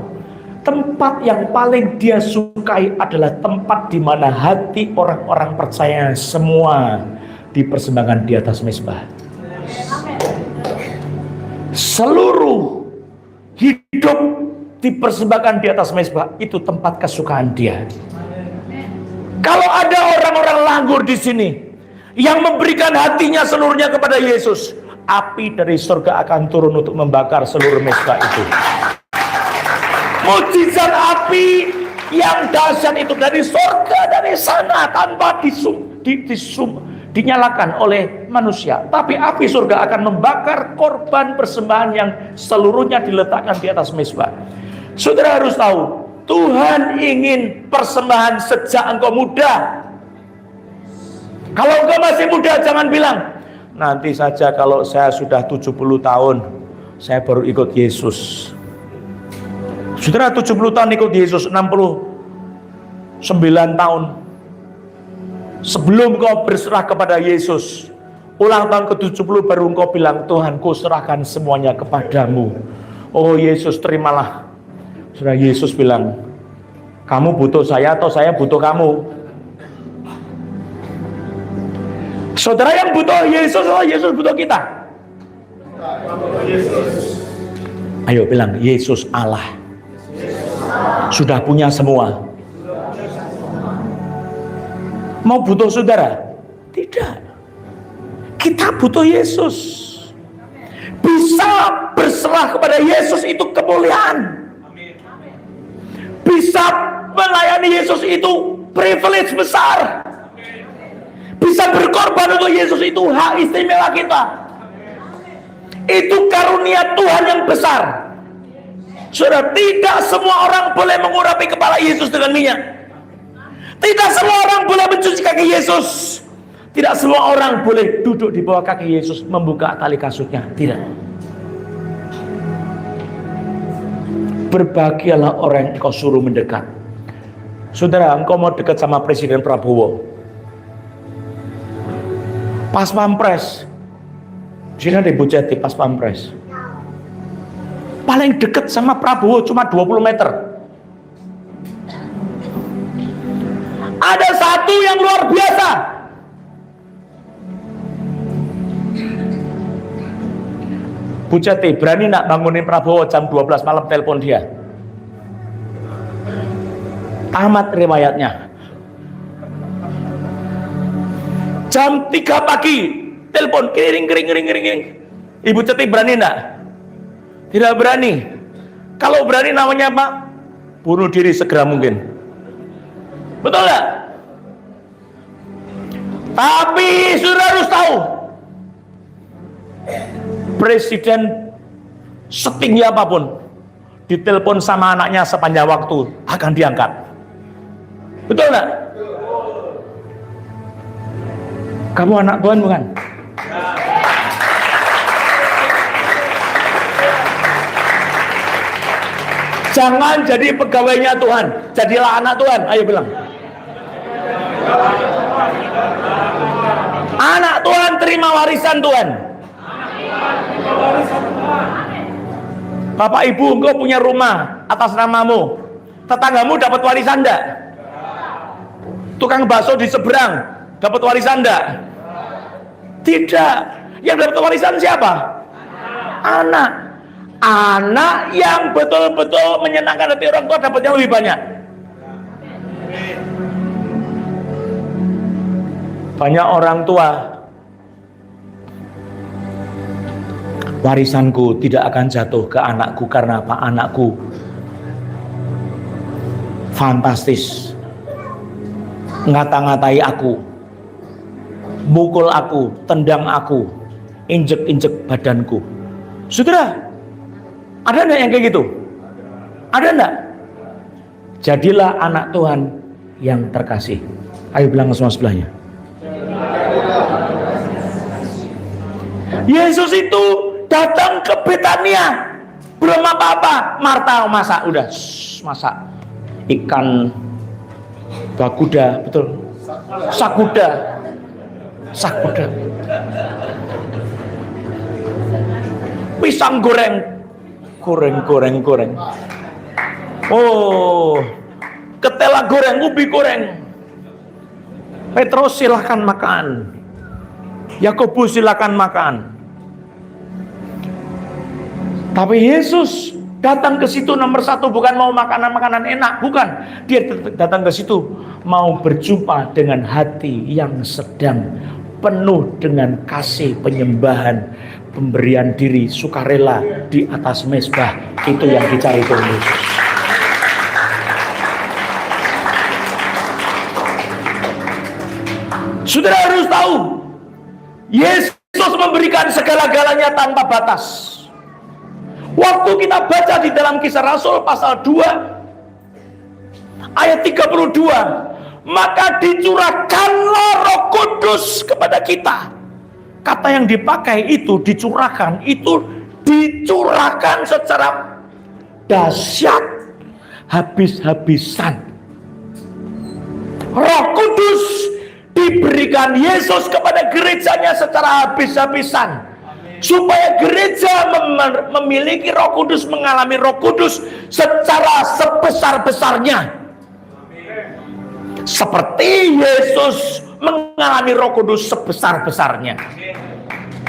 tempat yang paling dia sukai adalah tempat di mana hati orang-orang percaya semua dipersembahkan di atas mezbah. Seluruh hidup dipersembahkan di atas mezbah, itu tempat kesukaan dia. Kalau ada orang-orang langgur di sini yang memberikan hatinya seluruhnya kepada Yesus, api dari surga akan turun untuk membakar seluruh mezbah itu. Mujizat api yang dahsyat itu dari surga, dari sana, tanpa dinyalakan oleh manusia. Tapi api surga akan membakar korban persembahan yang seluruhnya diletakkan di atas mezbah. Saudara harus tahu, Tuhan ingin persembahan sejak engkau muda. Kalau engkau masih muda, jangan bilang, nanti saja kalau saya sudah 70 tahun, saya baru ikut Yesus. Saudara 70 tahun ikut Yesus, 69 tahun sebelum kau berserah kepada Yesus, ulang tahun ke-70 baru engkau bilang, Tuhan, ku serahkan semuanya kepadamu. Oh Yesus, terimalah. Saudara, Yesus bilang, kamu butuh saya atau saya butuh kamu? Saudara yang butuh Yesus atau Yesus butuh kita? Ayo bilang, Yesus Allah sudah punya semua. Mau butuh saudara? Tidak. Kita butuh Yesus. Bisa berserah kepada Yesus itu kemuliaan. Bisa melayani Yesus itu privilege besar. Bisa berkorban untuk Yesus itu hak istimewa kita. Itu karunia Tuhan yang besar. Saudara, tidak semua orang boleh mengurapi kepala Yesus dengan minyak. Tidak semua orang boleh mencuci kaki Yesus. Tidak semua orang boleh duduk di bawah kaki Yesus membuka tali kasutnya. Tidak. Berbahagialah orang yang kau suruh mendekat. Saudara, engkau mau dekat sama Presiden Prabowo, pas pampres, sini ada Ibu Jati pas pampres, paling dekat sama Prabowo cuma 20 meter. Ada satu yang luar biasa. Bu Jati berani nak bangunin Prabowo jam 12 malam, telepon dia. Tamat riwayatnya. Jam 3 pagi telepon, kering. Ibu Jati berani enggak? Tidak berani. Kalau berani namanya apa? Bunuh diri segera mungkin. Betul enggak? Tapi saudara harus tahu, Presiden setinggi apapun ditelepon sama anaknya sepanjang waktu akan diangkat. Betul enggak? Kamu anak Tuhan bukan? Jangan jadi pegawainya Tuhan, jadilah anak Tuhan. Ayo bilang, anak Tuhan terima warisan Tuhan. Bapak Ibu, engkau punya rumah atas namamu, tetanggamu dapat warisan enggak? Tukang bakso di seberang dapat warisan enggak? Tidak. Yang dapat warisan siapa? Anak. Anak yang betul-betul menyenangkan hati orang tua dapatnya lebih banyak. Banyak orang tua, warisanku tidak akan jatuh ke anakku karena apa? Anakku fantastis, ngata-ngatai aku, mukul aku, tendang aku, injek-injek badanku. Saudara, ada enggak yang kayak gitu? Ada enggak? Jadilah anak Tuhan yang terkasih. Ayo bilang semua sebelahnya. Yesus itu datang ke Betania, belum apa-apa. Marta masak, udah masak ikan bakuda, betul? Sakuda. pisang goreng. Goreng. Oh, ketela goreng, ubi goreng. Petrus silahkan makan. Yakobus silahkan makan. Tapi Yesus datang ke situ nomor satu bukan mau makanan-makanan enak, bukan. Dia datang ke situ mau berjumpa dengan hati yang sedang penuh dengan kasih, penyembahan, pemberian diri, sukarela di atas mezbah. Itu yang dicari Tuhan Yesus. Saudara harus tahu, Yesus memberikan segala-galanya tanpa batas. Waktu kita baca di dalam Kisah Rasul pasal 2 ayat 32, maka dicurahkanlah Roh Kudus kepada kita. Kata yang dipakai itu dicurahkan, itu dicurahkan secara dahsyat, habis-habisan. Roh Kudus diberikan Yesus kepada gerejanya secara habis-habisan, supaya gereja memiliki Roh Kudus, mengalami Roh Kudus secara sebesar-besarnya. Seperti Yesus mengalami Roh Kudus sebesar-besarnya.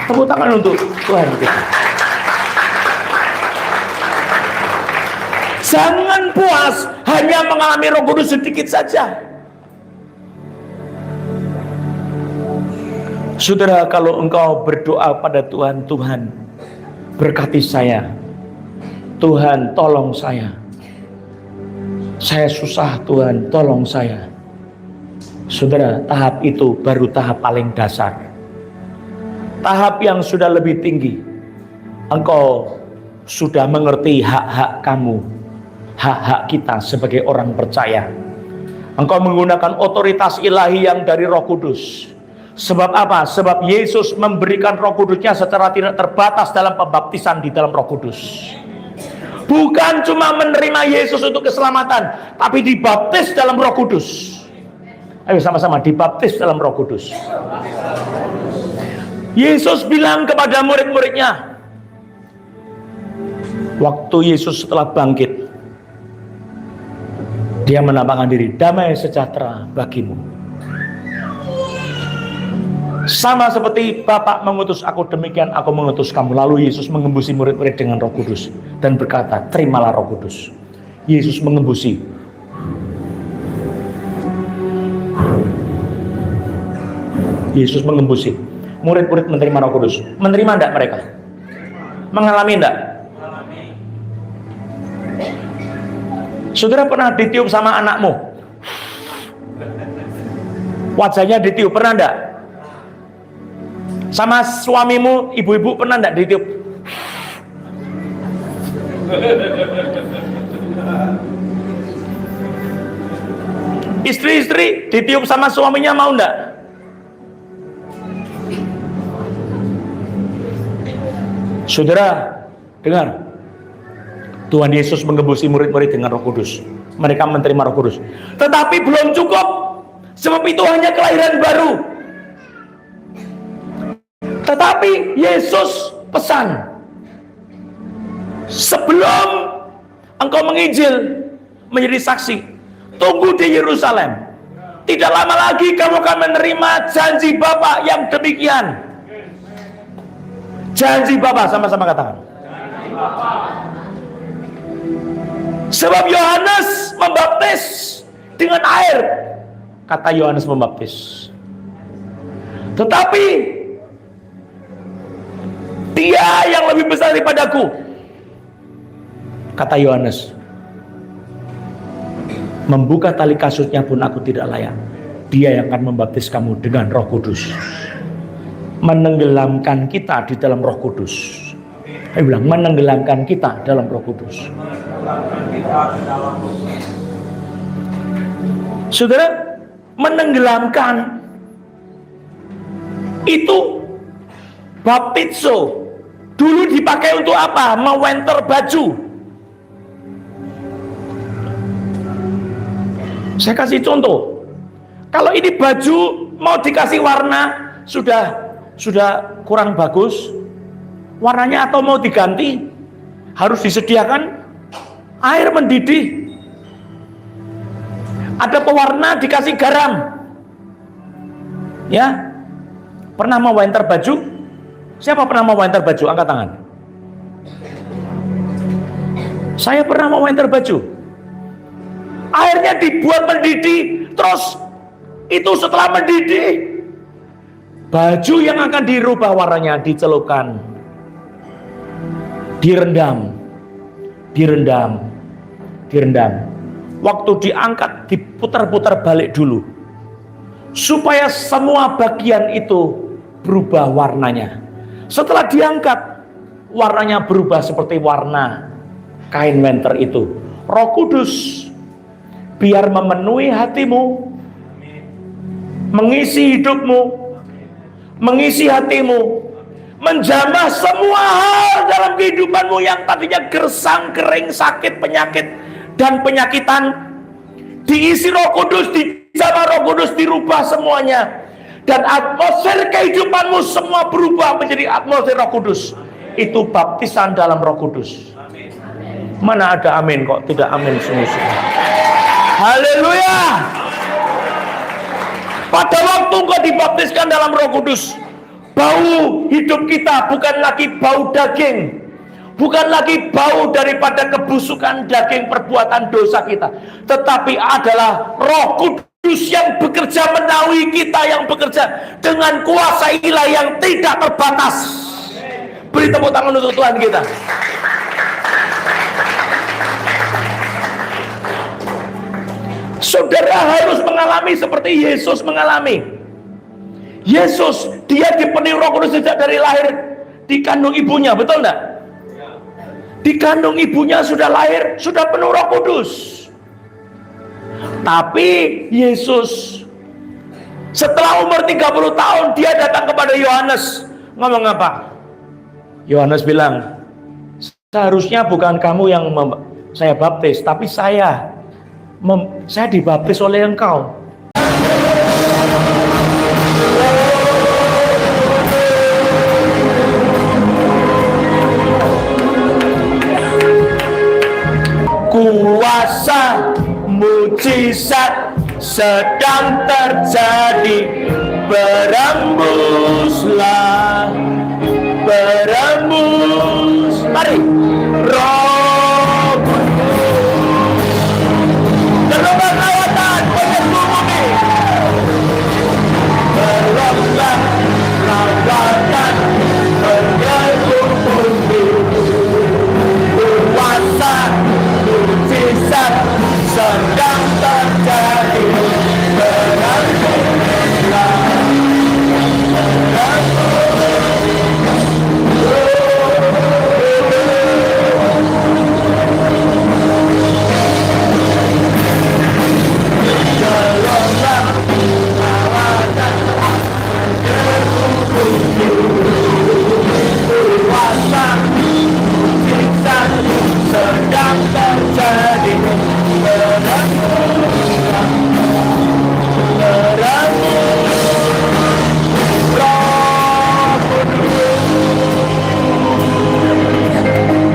Tepuk tangan untuk Tuhan kita. Jangan puas hanya mengalami Roh Kudus sedikit saja. Saudara, kalau engkau berdoa pada Tuhan, Tuhan berkati saya, Tuhan tolong saya susah, Tuhan tolong saya. Saudara, tahap itu baru tahap paling dasar. Tahap yang sudah lebih tinggi, engkau sudah mengerti hak-hak kamu, hak-hak kita sebagai orang percaya. Engkau menggunakan otoritas ilahi yang dari Roh Kudus. Sebab apa? Sebab Yesus memberikan Roh Kudusnya secara tidak terbatas dalam pembaptisan di dalam Roh Kudus. Bukan cuma menerima Yesus untuk keselamatan, tapi dibaptis dalam Roh Kudus. Ayo sama-sama dibaptis dalam Roh Kudus. Yesus bilang kepada murid-muridnya, waktu Yesus setelah bangkit, dia menampakkan diri, damai sejahtera bagimu. Sama seperti Bapa mengutus aku, demikian aku mengutus kamu. Lalu Yesus mengembusi murid-murid dengan Roh Kudus dan berkata, terimalah Roh Kudus. Yesus mengembusi. Yesus mengembusi. Murid-murid menerima Roh Kudus. Menerima enggak mereka? Mengalami enggak? Saudara pernah ditiup sama anakmu? Wajahnya ditiup, pernah enggak? Sama suamimu, ibu-ibu pernah enggak ditiup? Istri-istri ditiup sama suaminya mau enggak? Saudara, dengar. Tuhan Yesus mengembusi murid-murid dengan Roh Kudus. Mereka menerima Roh Kudus. Tetapi belum cukup. Sebab itu hanya kelahiran baru. Tetapi Yesus pesan, sebelum engkau menginjil menjadi saksi, tunggu di Yerusalem. Tidak lama lagi kamu akan menerima janji Bapa yang demikian. Janji Bapa, sama-sama katakan. Sebab Yohanes membaptis dengan air, kata Yohanes membaptis. Tetapi Dia yang lebih besar daripadaku, kata Yohanes. Membuka tali kasutnya pun aku tidak layak. Dia yang akan membaptis kamu dengan Roh Kudus, menenggelamkan kita di dalam Roh Kudus. Saya bilang menenggelamkan kita dalam Roh Kudus. Saudara, menenggelamkan itu baptizo dulu dipakai untuk apa? Mewenter baju. Saya kasih contoh. Kalau ini baju mau dikasih warna sudah kurang bagus, warnanya atau mau diganti, harus disediakan air mendidih. Ada pewarna dikasih garam. Ya, pernah mau winter baju? Siapa pernah mau winter baju? Angkat tangan. Saya pernah mau winter baju. Airnya dibuat mendidih, terus itu setelah mendidih, baju yang akan dirubah warnanya dicelupkan, direndam. Waktu diangkat, diputar-putar balik dulu, supaya semua bagian itu berubah warnanya. Setelah diangkat, warnanya berubah seperti warna kain winter itu. Roh Kudus biar memenuhi hatimu, mengisi hidupmu, mengisi hatimu, menjamah semua hal dalam kehidupanmu yang tadinya gersang, kering, sakit, penyakit, dan penyakitan. Diisi Roh Kudus, dijamah Roh Kudus, dirubah semuanya. Dan atmosfer kehidupanmu semua berubah menjadi atmosfer Roh Kudus. Itu baptisan dalam Roh Kudus. Mana ada amin kok tidak amin sungguh-sungguh. Haleluya. Pada waktu kau dibaptiskan dalam Roh Kudus, bau hidup kita bukan lagi bau daging, bukan lagi bau daripada kebusukan daging perbuatan dosa kita, tetapi adalah Roh Kudus yang bekerja menaungi kita, yang bekerja dengan kuasa ilahi yang tidak terbatas. Beri tepuk tangan untuk Tuhan kita. Saudara harus mengalami seperti Yesus mengalami. Yesus, dia dipenuhi Roh Kudus sejak dari lahir di kandung ibunya, betul enggak? Di kandung ibunya sudah lahir, sudah penuh Roh Kudus. Tapi Yesus setelah umur 30 tahun dia datang kepada Yohanes. Ngomong apa? Yohanes bilang, seharusnya bukan kamu yang saya baptis, tapi saya dibaptis oleh engkau. Kuasa mujizat sedang terjadi, berembuslah, berembus. Mari, Roh gelombang lawatan menyerbu bumi, gelombang lawatan menyerbu bumi, kuasa mujizat sedang terjadi, berembuslah, sedang terjadi,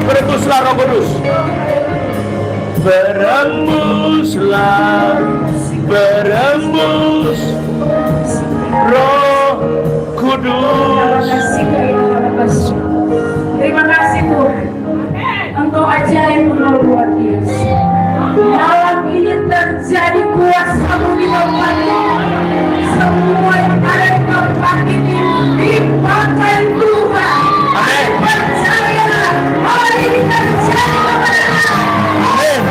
berembuslah Roh Kudus, berembuslah, berembus Roh Kudus. Terima kasih Tuhan. Engkau ajaib, Engkau luar biasa. Malam ini terjadi kuasa-Mu di tempat ini. Semua yang ada di tempat ini dipakai Tuhan. Amin. Percayalah, hal ini terjadi kepada Anda. Amin.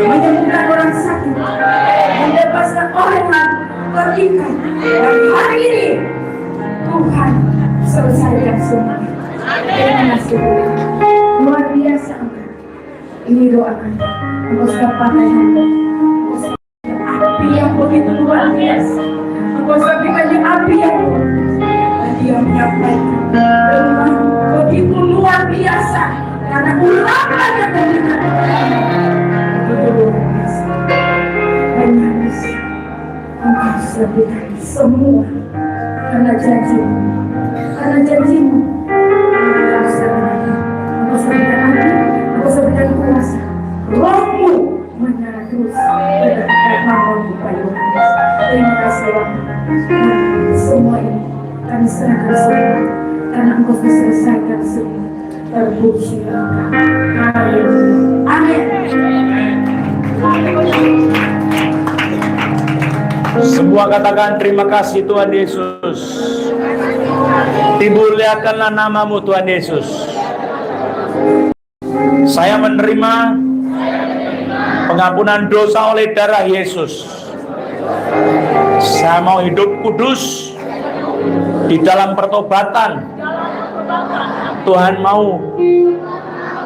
menyembuhkan orang sakit, membebaskan orang yang terikat. Dan hari ini Tuhan selesaikan semua. Terima kasih Tuhan. Luar biasa Engkau. Ini doakan. Engkau sudah pakai hamba. Api yang begitu luar biasa. Engkau sampaikannya api yang luar biasa. Dan dia menyampaikan dengan begitu luar biasa. Karena urapan yang diberikan begitu luar biasa. Hanya bisa Engkau sampaikan semua. Karena janjimu. Karena janjimu. Engkau sampaikan. Engkau sampaikan api. Engkau sampaikan kuasa. Rohmu menyala terus kepada mamamu Pak Yohanes. Terima kasih Tuhan. Semua ini kami serahkan semua karena Engkau sudah selesaikan semua. Terpuji Engkau. Haleluya. Amin. Semua katakan terima kasih Tuhan Yesus. Dimuliakanlah namamu Tuhan Yesus. Saya menerima pengampunan dosa oleh darah Yesus. Saya mau hidup kudus di dalam pertobatan. Tuhan mau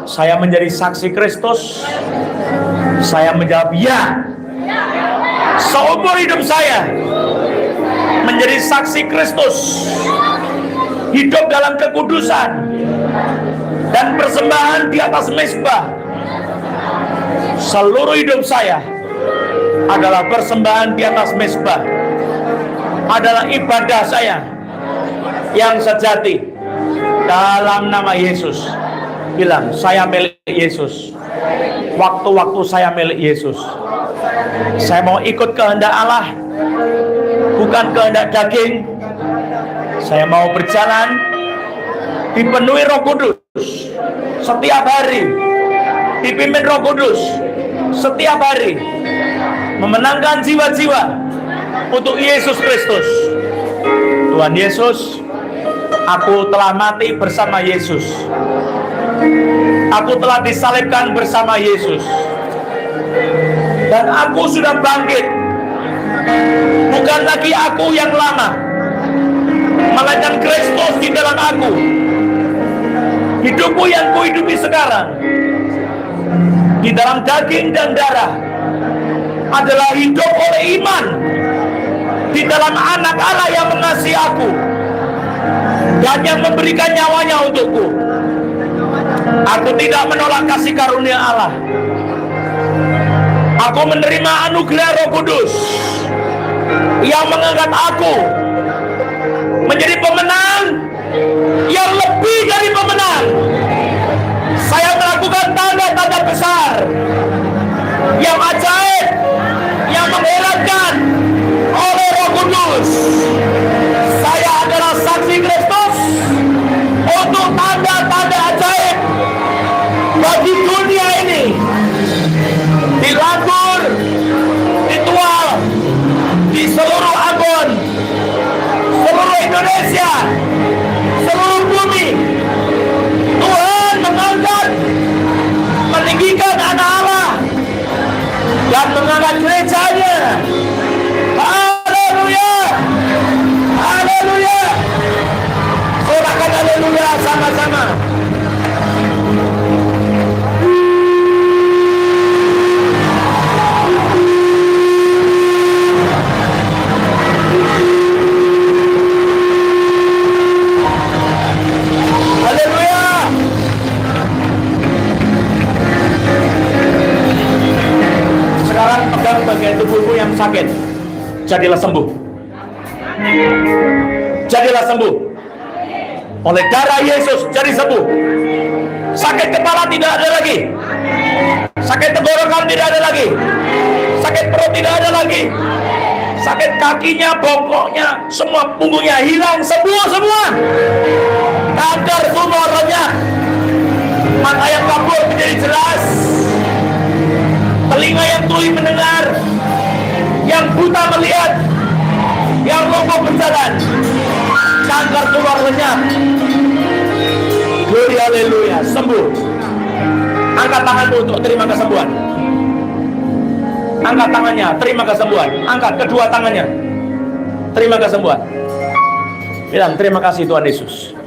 saya menjadi saksi Kristus. Saya menjawab ya. Seumur hidup saya menjadi saksi Kristus. Hidup dalam kekudusan dan persembahan di atas mezbah. Seluruh hidup saya adalah persembahan di atas mezbah. Adalah ibadah saya yang sejati. Dalam nama Yesus. Bilang, saya milik Yesus. Waktu-waktu saya milik Yesus. Saya mau ikut kehendak Allah, bukan kehendak daging. Saya mau berjalan dipenuhi Roh Kudus setiap hari, dipimpin Roh Kudus setiap hari, memenangkan jiwa-jiwa untuk Yesus Kristus. Tuhan Yesus, aku telah mati bersama Yesus. Aku telah disalibkan bersama Yesus. Dan aku sudah bangkit. Bukan lagi aku yang lama, melainkan Kristus di dalam aku. Hidupku yang kuhidupi sekarang di dalam daging dan darah adalah hidup oleh iman di dalam anak Allah yang mengasihi aku dan yang memberikan nyawanya untukku. Aku tidak menolak kasih karunia Allah. Aku menerima anugerah Roh Kudus yang mengangkat aku menjadi pemenang yang lebih dari pemenang. Saya melakukan tanda-tanda besar yang ajaib, yang mengherankan oleh Roh Kudus. Saya adalah saksi Kristus untuk tanda-tanda ajaib bagi dunia ini. Di Langgur, di Tual, di seluruh Ambon, seluruh Indonesia, seluruh bumi. Tuhan mengangkat, meninggikan anak Allah dan mengangkat gerejanya. Haleluya, haleluya. Sorakan haleluya sama-sama. Bagian tubuhmu yang sakit, jadilah sembuh. Jadilah sembuh. Oleh darah Yesus, jadi sembuh. Sakit kepala tidak ada lagi. Sakit tenggorokan tidak ada lagi. Sakit perut tidak ada lagi. Sakit kakinya, bongkoknya, semua punggungnya hilang, semua. Kanker tumor lenyap. Mata yang kabur menjadi jelas. Telinga yang tuli mendengar, yang buta melihat, yang lumpuh berjalan, kanker tumor lenyap. Glory haleluya, sembuh. Angkat tanganmu untuk terima kesembuhan. Angkat tangannya, terima kesembuhan. Angkat kedua tangannya, terima kesembuhan. Bilang terima kasih Tuhan Yesus.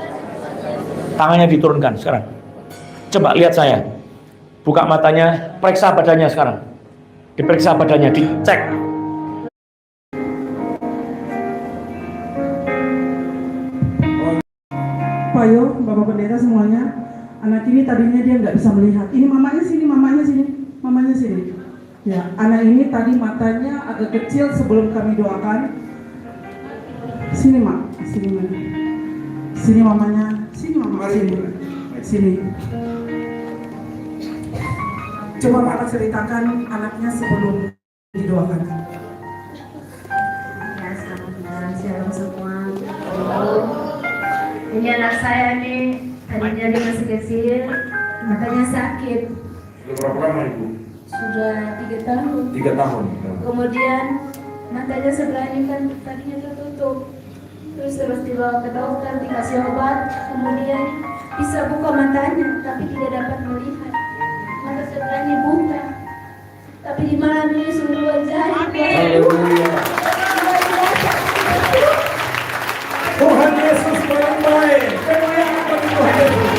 Tangannya diturunkan sekarang. Coba lihat saya. Buka matanya, periksa badannya sekarang. Diperiksa badannya, dicek. Pak Yo, Bapak Pendeta semuanya, anak ini tadinya dia nggak bisa melihat. Ini mamanya sini, mamanya sini, mamanya sini. Ya, anak ini tadi matanya agak kecil sebelum kami doakan. Sini mak, sini mak. Sini mamanya, sini mama, sini, sini. Coba Pak ceritakan anaknya sebelum didoakan. Ya, selamat malam, shalom semua. Ini anak saya nih, tadinya dia masih kecil, matanya sakit. Sudah berapa lama Ibu? Sudah 3 tahun. 3 tahun. Kemudian matanya sebelah ini kan tadinya tertutup. Terus dibawa ke dokter, dikasih obat, kemudian bisa buka matanya, tapi tidak dapat melihat. Mata sebelahnya buta. Tapi di malam ini sungguh ajaib. Haleluya. Tuhan Yesus baik-baik. Kemuliaan bagi Tuhan Yesus.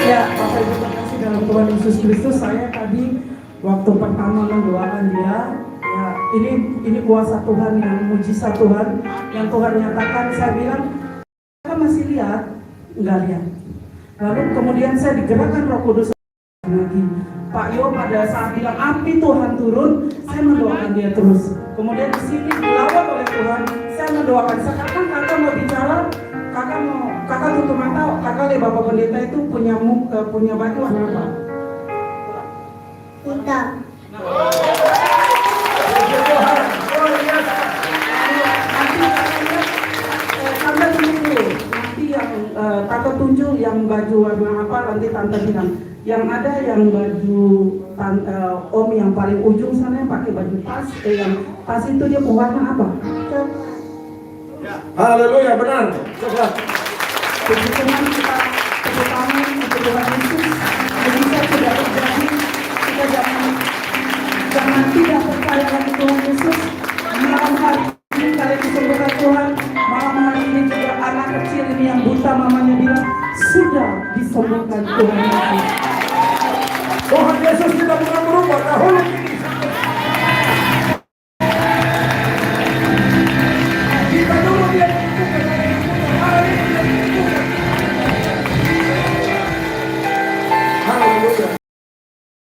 Ya, Bapak Ibu terkasih dalam Tuhan Yesus Kristus, saya tadi waktu pertama mendoakan dia, ya ini kuasa Tuhan, yang mujizat Tuhan, yang Tuhan nyatakan. Saya bilang, "Kakak masih lihat?" Enggak lihat. Lalu kemudian saya digerakkan Roh Kudus lagi. Pak Yo pada saat bilang api Tuhan turun, saya mendoakan dia terus. Kemudian di sini dilawat oleh Tuhan, saya mendoakan. Sekarang kakak mau bicara, kakak tutup mata, kakak lihat Bapak Pendeta itu punya baju warna apa? Hitam. Tante tunjuk dulu. Nanti yang tante tunjuk yang baju warna apa, nanti tante bilang. Yang ada yang baju om yang paling ujung sana yang pakai baju tas, yang tas itu dia warna apa? Haleluya, benar. Coba. Puji Tuhan, kita tepuk tangan untuk Tuhan Yesus. Bisa tidak terjadi, kita jangan tidak percaya lagi Tuhan Yesus. Malam hari ini kalian disembuhkan Tuhan. Malam hari ini juga anak kecil ini yang buta, mamanya bilang sudah disembuhkan Tuhan Yesus. Tuhan Yesus